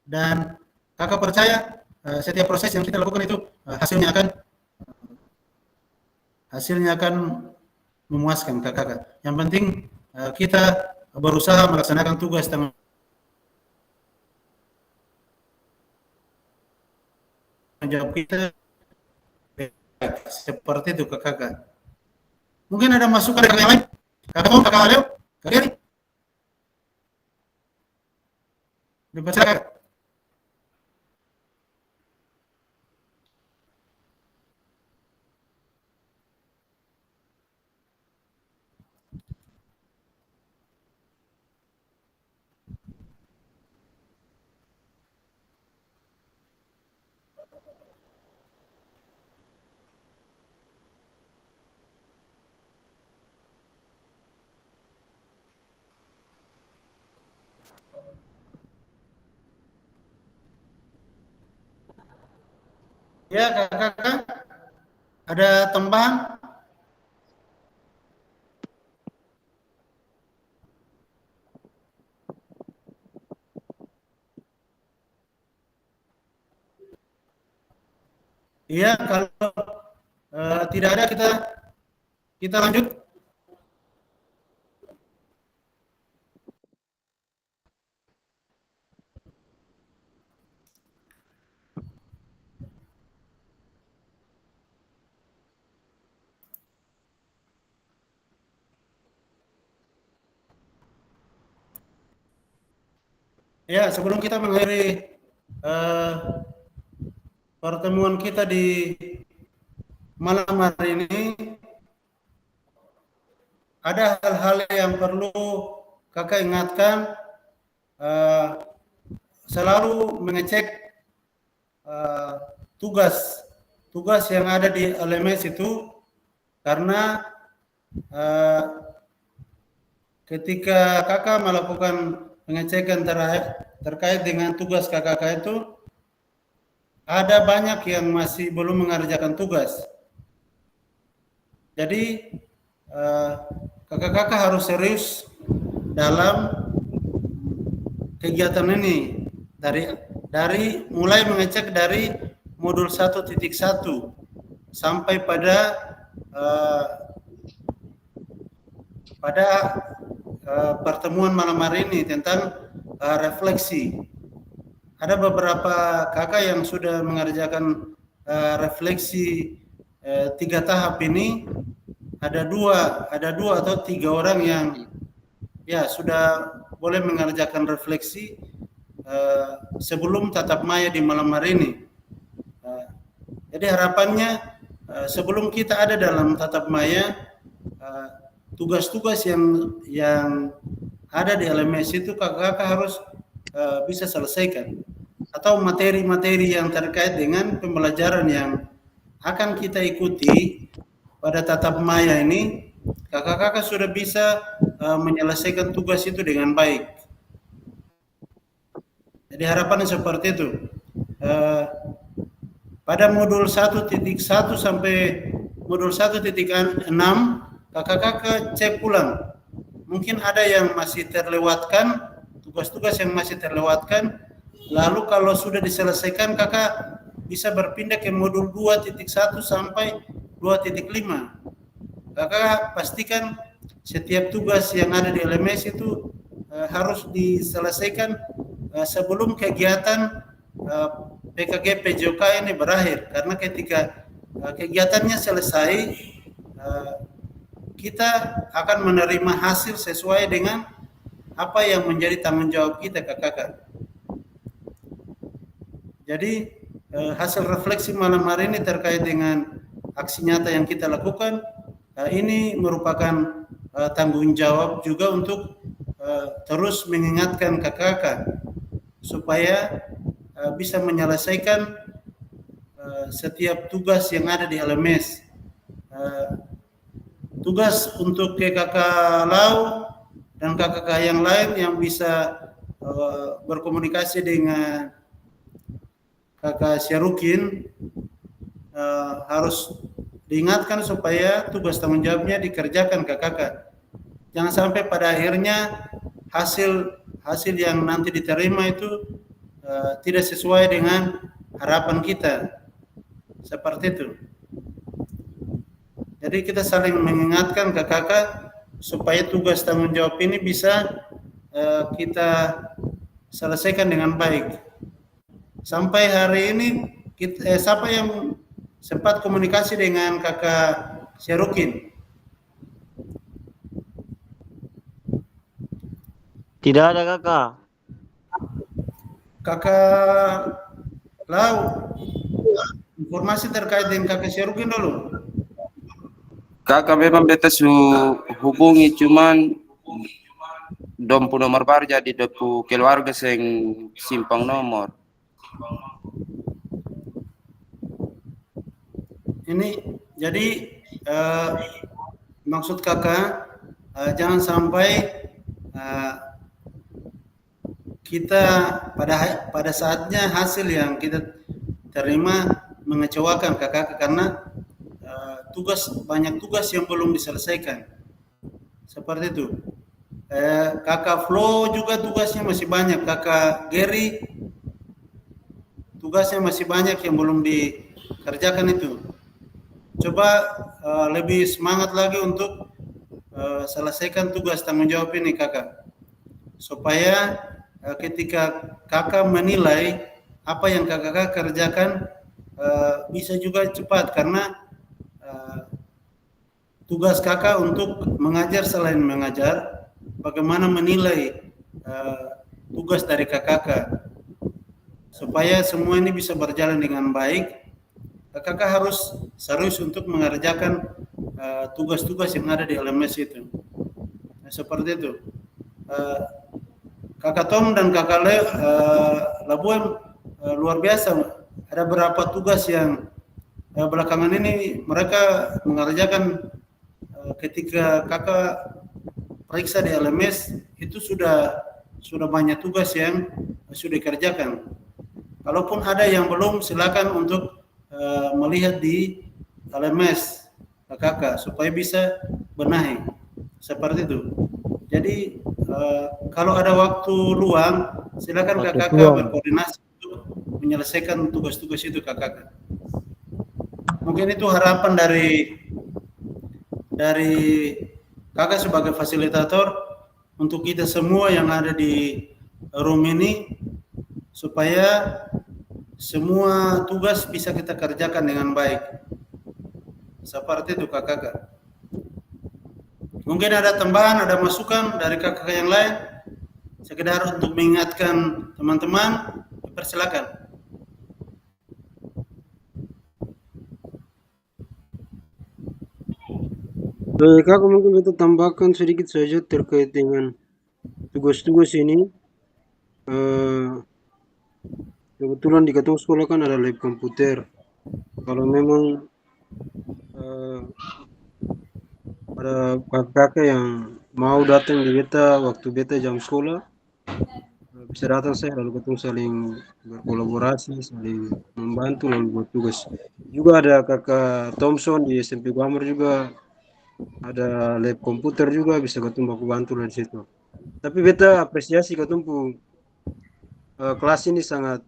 dan kakak percaya setiap proses yang kita lakukan itu hasilnya akan memuaskan kakak. Yang penting kita berusaha melaksanakan tugas tanggung jawab kita seperti itu kakak. Mungkin ada masukan dari yang lain? Kakak Leo? Kakak dipersilakan. Ya kakak, ada tambahan? Iya, kalau tidak ada kita lanjut. Ya, sebelum kita mengakhiri pertemuan kita di malam hari ini, ada hal-hal yang perlu kakak ingatkan. Selalu mengecek tugas yang ada di LMS itu, karena ketika kakak melakukan pengecekan terkait dengan tugas kakak itu, ada banyak yang masih belum mengerjakan tugas. Jadi kakak-kakak harus serius dalam kegiatan ini, dari mulai mengecek dari modul 1.1 sampai pada pertemuan malam hari ini tentang refleksi. Ada beberapa kakak yang sudah mengerjakan refleksi 3 tahap ini. Ada dua atau 3 orang yang ya sudah boleh mengerjakan refleksi sebelum tatap maya di malam hari ini. Jadi harapannya sebelum kita ada dalam tatap maya, tugas-tugas yang ada di LMS itu kakak-kakak harus bisa selesaikan, atau materi-materi yang terkait dengan pembelajaran yang akan kita ikuti pada tatap maya ini, kakak-kakak sudah bisa menyelesaikan tugas itu dengan baik. Jadi harapannya seperti itu. Pada modul 1.1 sampai modul 1.6, kakak-kakak cek ulang. Mungkin ada yang masih terlewatkan, tugas-tugas yang masih terlewatkan. Lalu kalau sudah diselesaikan, kakak bisa berpindah ke modul 2.1 sampai 2.5. Kakak pastikan setiap tugas yang ada di LMS itu harus diselesaikan sebelum kegiatan PKG PJOK ini berakhir, karena ketika kegiatannya selesai, kita akan menerima hasil sesuai dengan apa yang menjadi tanggung jawab kita, kakak. Jadi hasil refleksi malam hari ini terkait dengan aksi nyata yang kita lakukan, ini merupakan tanggung jawab juga untuk terus mengingatkan kakak supaya bisa menyelesaikan setiap tugas yang ada di LMS. Tugas untuk KKK Lau dan KKK yang lain yang bisa berkomunikasi dengan Kakak Syarukin harus diingatkan supaya tugas tanggung jawabnya dikerjakan kakak. Jangan sampai pada akhirnya hasil yang nanti diterima itu tidak sesuai dengan harapan kita. Seperti itu. Jadi kita saling mengingatkan kakak supaya tugas tanggung jawab ini bisa kita selesaikan dengan baik. Sampai hari ini siapa yang sempat komunikasi dengan kakak Syarukin? Tidak ada kakak. Kakak Lau, informasi terkait dengan kakak Syarukin dulu. Kakak memang beta su hubungi, cuman dompu nomor baru jadi dompu keluarga sing simpang nomor. Ini jadi maksud kakak jangan sampai kita pada saatnya hasil yang kita terima mengecewakan kakak karena banyak tugas yang belum diselesaikan. Seperti itu. Kakak Flo juga tugasnya masih banyak, kakak Gary tugasnya masih banyak yang belum dikerjakan itu. Coba lebih semangat lagi untuk selesaikan tugas tanggung jawab ini kakak, supaya ketika kakak menilai apa yang kakak kerjakan bisa juga cepat, karena tugas kakak untuk mengajar selain mengajar, bagaimana menilai tugas dari kakak supaya semua ini bisa berjalan dengan baik. Kakak harus serius untuk mengerjakan tugas-tugas yang ada di LMS itu. Nah, seperti itu. Kakak Tom dan kakak Labuan luar biasa. Ada beberapa tugas yang belakangan ini mereka mengerjakan ketika kakak periksa di LMS itu sudah banyak tugas yang sudah dikerjakan. Kalaupun ada yang belum, silakan untuk melihat di LMS kakak supaya bisa benahi seperti itu. Jadi kalau ada waktu luang, silakan kakak berkoordinasi untuk menyelesaikan tugas-tugas itu kakak. Mungkin itu harapan dari kakak sebagai fasilitator untuk kita semua yang ada di room ini, supaya semua tugas bisa kita kerjakan dengan baik. Seperti itu kakak. Mungkin ada tambahan, ada masukan dari kakak yang lain, sekedar untuk mengingatkan teman-teman, persilakan. Kakak mungkin kita tambahkan sedikit saja terkait dengan tugas-tugas ini. Kebetulan di ketemu sekolah kan ada lab komputer. Kalau memang ada kakak yang mau datang di beta waktu beta jam sekolah, bisa datang saya, lalu ketemu saling berkolaborasi, saling membantu lalu buat tugas. Juga ada kakak Thompson di SMP Guamar juga ada lab komputer juga, bisa ketemu aku bantu dari situ. Tapi beta apresiasi ketemu kelas ini sangat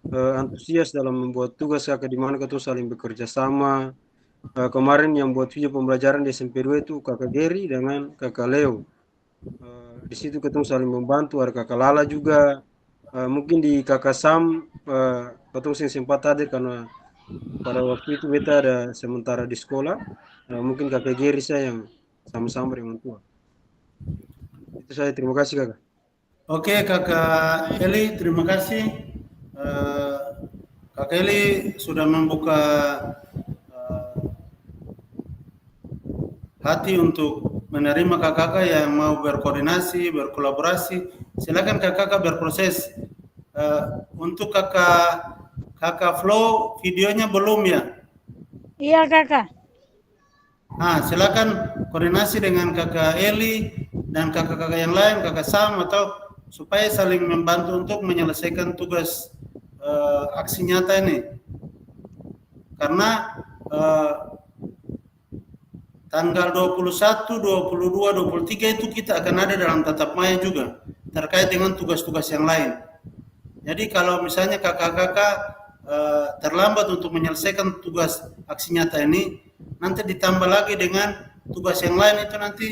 antusias dalam membuat tugas kakak, di mana ketemu saling bekerja sama. Kemarin yang buat video pembelajaran di SMP 2 itu kakak Gary dengan kakak Leo. Di situ ketemu saling membantu, ada kakak Lala juga. mungkin di Kakak Sam, potong sing sempat hadir karena pada waktu itu beta ada sementara di sekolah. Mungkin Kakak Geri saya yang sama-sama dengan tua. Itu saya, terima kasih Kakak. Oke, Kakak Eli, terima kasih. Kakak Eli sudah membuka hati untuk menerima kakak yang mau berkoordinasi, berkolaborasi. Silakan kakak berproses. Untuk kakak Flow, videonya belum ya? Iya kakak. Nah, silakan koordinasi dengan kakak Eli dan kakak-kakak yang lain, kakak Sam, atau supaya saling membantu untuk menyelesaikan tugas aksi nyata ini. Karena tanggal 21, 22, 23 itu kita akan ada dalam tatap maya juga terkait dengan tugas-tugas yang lain. Jadi kalau misalnya kakak-kakak terlambat untuk menyelesaikan tugas aksi nyata ini, nanti ditambah lagi dengan tugas yang lain, itu nanti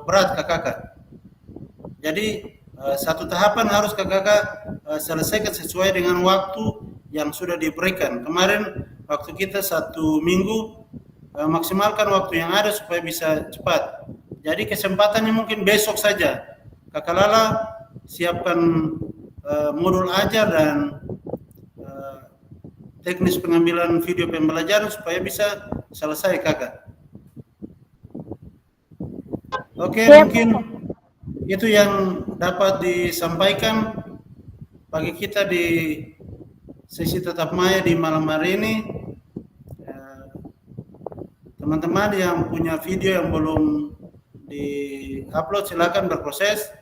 berat kakak-kakak. Jadi satu tahapan harus kakak-kakak selesaikan sesuai dengan waktu yang sudah diberikan. Kemarin waktu kita 1 minggu, maksimalkan waktu yang ada supaya bisa cepat. Jadi kesempatannya mungkin besok saja. Kakak Lala siapkan modul ajar dan teknis pengambilan video pembelajaran supaya bisa selesai kakak. Oke, mungkin itu yang dapat disampaikan bagi kita di sesi tatap maya di malam hari ini. Teman-teman yang punya video yang belum di-upload silakan berproses.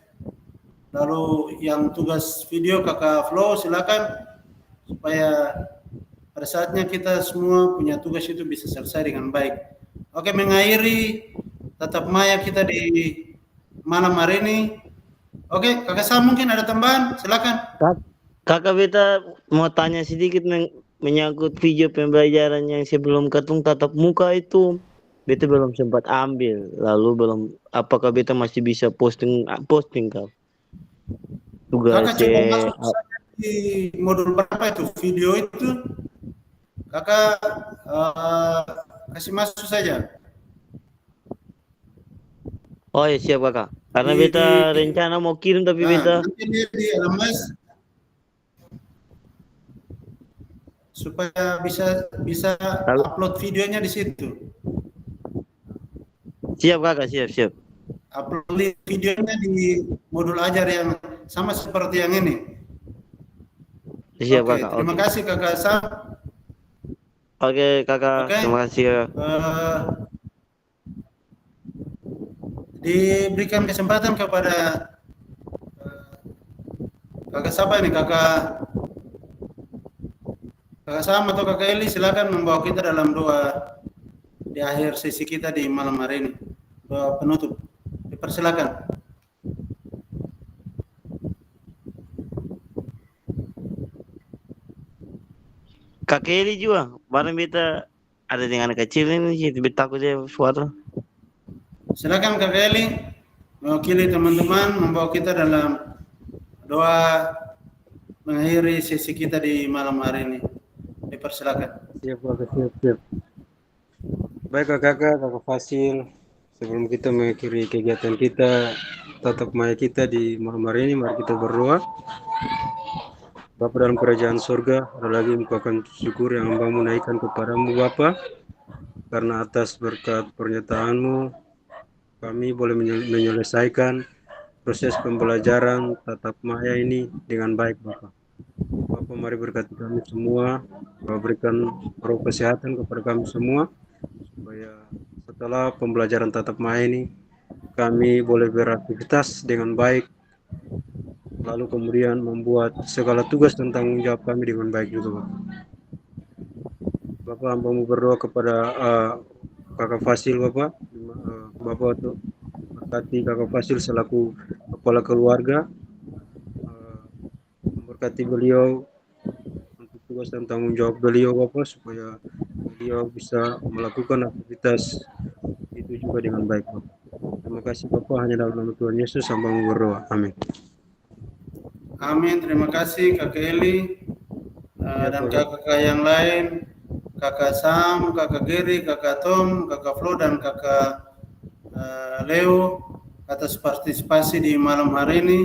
Lalu yang tugas video kakak Flow silakan supaya pada saatnya kita semua punya tugas itu bisa selesai dengan baik. Oke, mengakhiri tatap maya kita di malam hari ini. Oke, kakak Sam mungkin ada tambahan, silakan. Kakak beta mau tanya sedikit menyangkut video pembelajaran yang sebelum ketung tatap muka itu. Beta belum sempat ambil, lalu belum, apakah beta masih bisa posting kak? Tugas Kakak coba masuk saja di modul berapa itu video itu, kakak kasih masuk saja. Oh ya siap kakak, karena beta rencana mau kirim tapi beta nanti dia di LMS supaya bisa upload videonya di situ. Siap kakak, siap. Upload videonya di modul ajar yang sama seperti yang ini. Siap Oke, kakak. terima kasih kakak Sam. Oke kakak, terima kasih kakak. Diberikan kesempatan kepada kakak siapa ini, kakak Sam atau kakak Eli, silakan membawa kita dalam doa di akhir sesi kita di malam hari ini, doa penutup. Dipersilakan. Kakak Eli juga, barang beta ada dengan anak kecil ini sih, beta takut dia suara. Silakan kakak Eli mewakili teman-teman membawa kita dalam doa mengakhiri sesi kita di malam hari ini. Dipersilakan. Siap kakak, siap. Baik kakak Fasil, sebelum kita mengakhiri kegiatan kita tatap maya kita di malam hari ini, mari kita berdoa. Bapa dalam kerajaan surga, ada lagi mengucapkan syukur yang hamba-Mu naikkan kepadamu Bapa, karena atas berkat pernyataanmu kami boleh menyelesaikan proses pembelajaran tatap maya ini dengan baik Bapa. Bapa, mari berkati kami semua, berikan roh kesehatan kepada kami semua, supaya setelah pembelajaran tatap maya ini kami boleh beraktivitas dengan baik, lalu kemudian membuat segala tugas dan tanggung jawab kami dengan baik juga Bapak. Hamba-Mu berdoa kepada kakak Fasil Bapak, untuk berkati kakak Fasil selaku kepala keluarga, memberkati beliau untuk tugas dan tanggung jawab beliau Bapak, supaya beliau bisa melakukan aktivitas itu juga dengan baik Bapak. Terima kasih Bapak, hanya dalam nama Tuhan Yesus hamba-Mu berdoa. Amin. Amin, terima kasih Kakak Eli dan kakak yang lain, Kakak Sam, Kakak Geri, Kakak Tom, Kakak Flo dan Kakak Leo atas partisipasi di malam hari ini.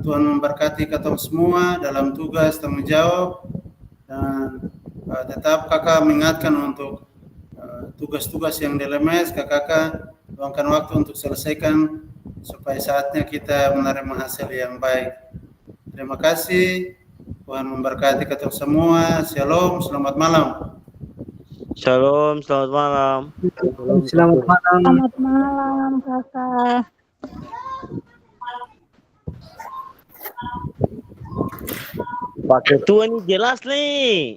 Tuhan memberkati kita semua dalam tugas tanggung jawab dan tetap kakak mengingatkan untuk tugas-tugas yang dilemes kakak luangkan waktu untuk selesaikan supaya saatnya kita menerima hasil yang baik. Terima kasih. Tuhan memberkati kita semua. Shalom, selamat malam. Shalom, selamat malam. Selamat malam. Selamat malam, Kakak. Pak Ketua ini jelas nih.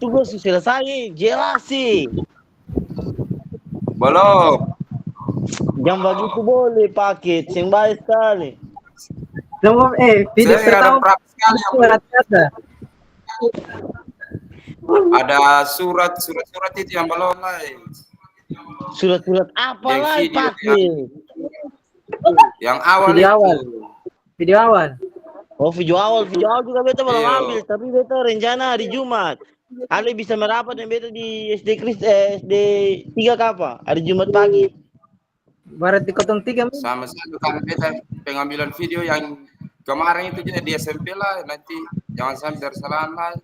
Tugas sudah selesai, jelas sih. Belum. Yang begitu boleh paket, yang baik sekali. Video Saya ada pertama berapa sekali yang ada. ada surat itu yang belum lain. Surat-surat apa Yang lagi video paket? Yang awal Video itu. awal. Video awal. Oh, video awal juga beta belum Iya. ambil, tapi beta rencana hari Jumat. Ale bisa merapat dan beta di SD 3 Kapa, hari Jumat pagi. Barat di Kotong 3. Sama satu kan beta pengambilan video yang kemarin itu jadi di SMP lah, nanti jangan sampai tersalahan lah.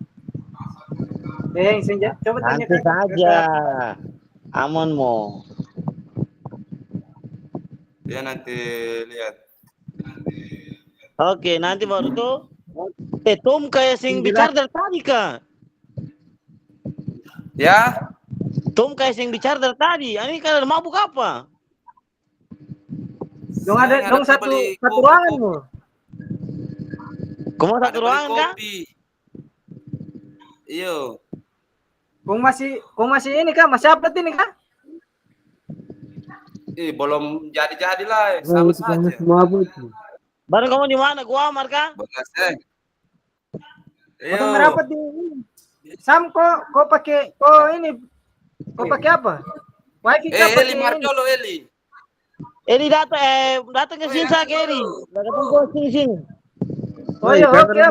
Senja, coba tanya Nanti saja. Aman mo. Dia nanti lihat. Oke, nanti baru tuh. Tom kayak sing bicara dari tadi kah? Ya, Tom kayak sing bicara dari tadi. Ini kalian mabuk apa? Dong ada dong satu ruangan mo. Kamu satu ruangan kah? Iyo. Kung masih ini kah? Masih upload ini kah? Belum jadi lah, sama saja. Baru kamu di mana? Gua Amar kah? Kau merapat di ini. Sam kok pakai apa? Wifi kah pakai Eli Marcolo Eli. Eli datang ke sini saya Eli. Datang ke sini. Oh iya, oke. Iya.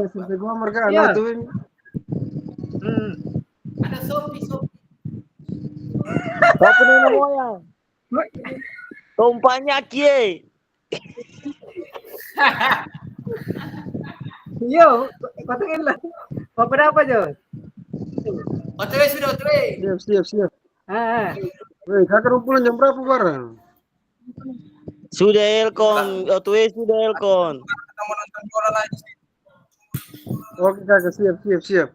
Ada Sophie. Kau punya moyang. Tumpahnya kie. Yo, kotongin lah. Kau berapa Jo? OTW sudah OTW. Siap. Kakak rumpulan jam berapa bareng? Sudah Elkon, Otwe sudah Elkon. Kita mau nonton bola lagi. Oke kakak, siap.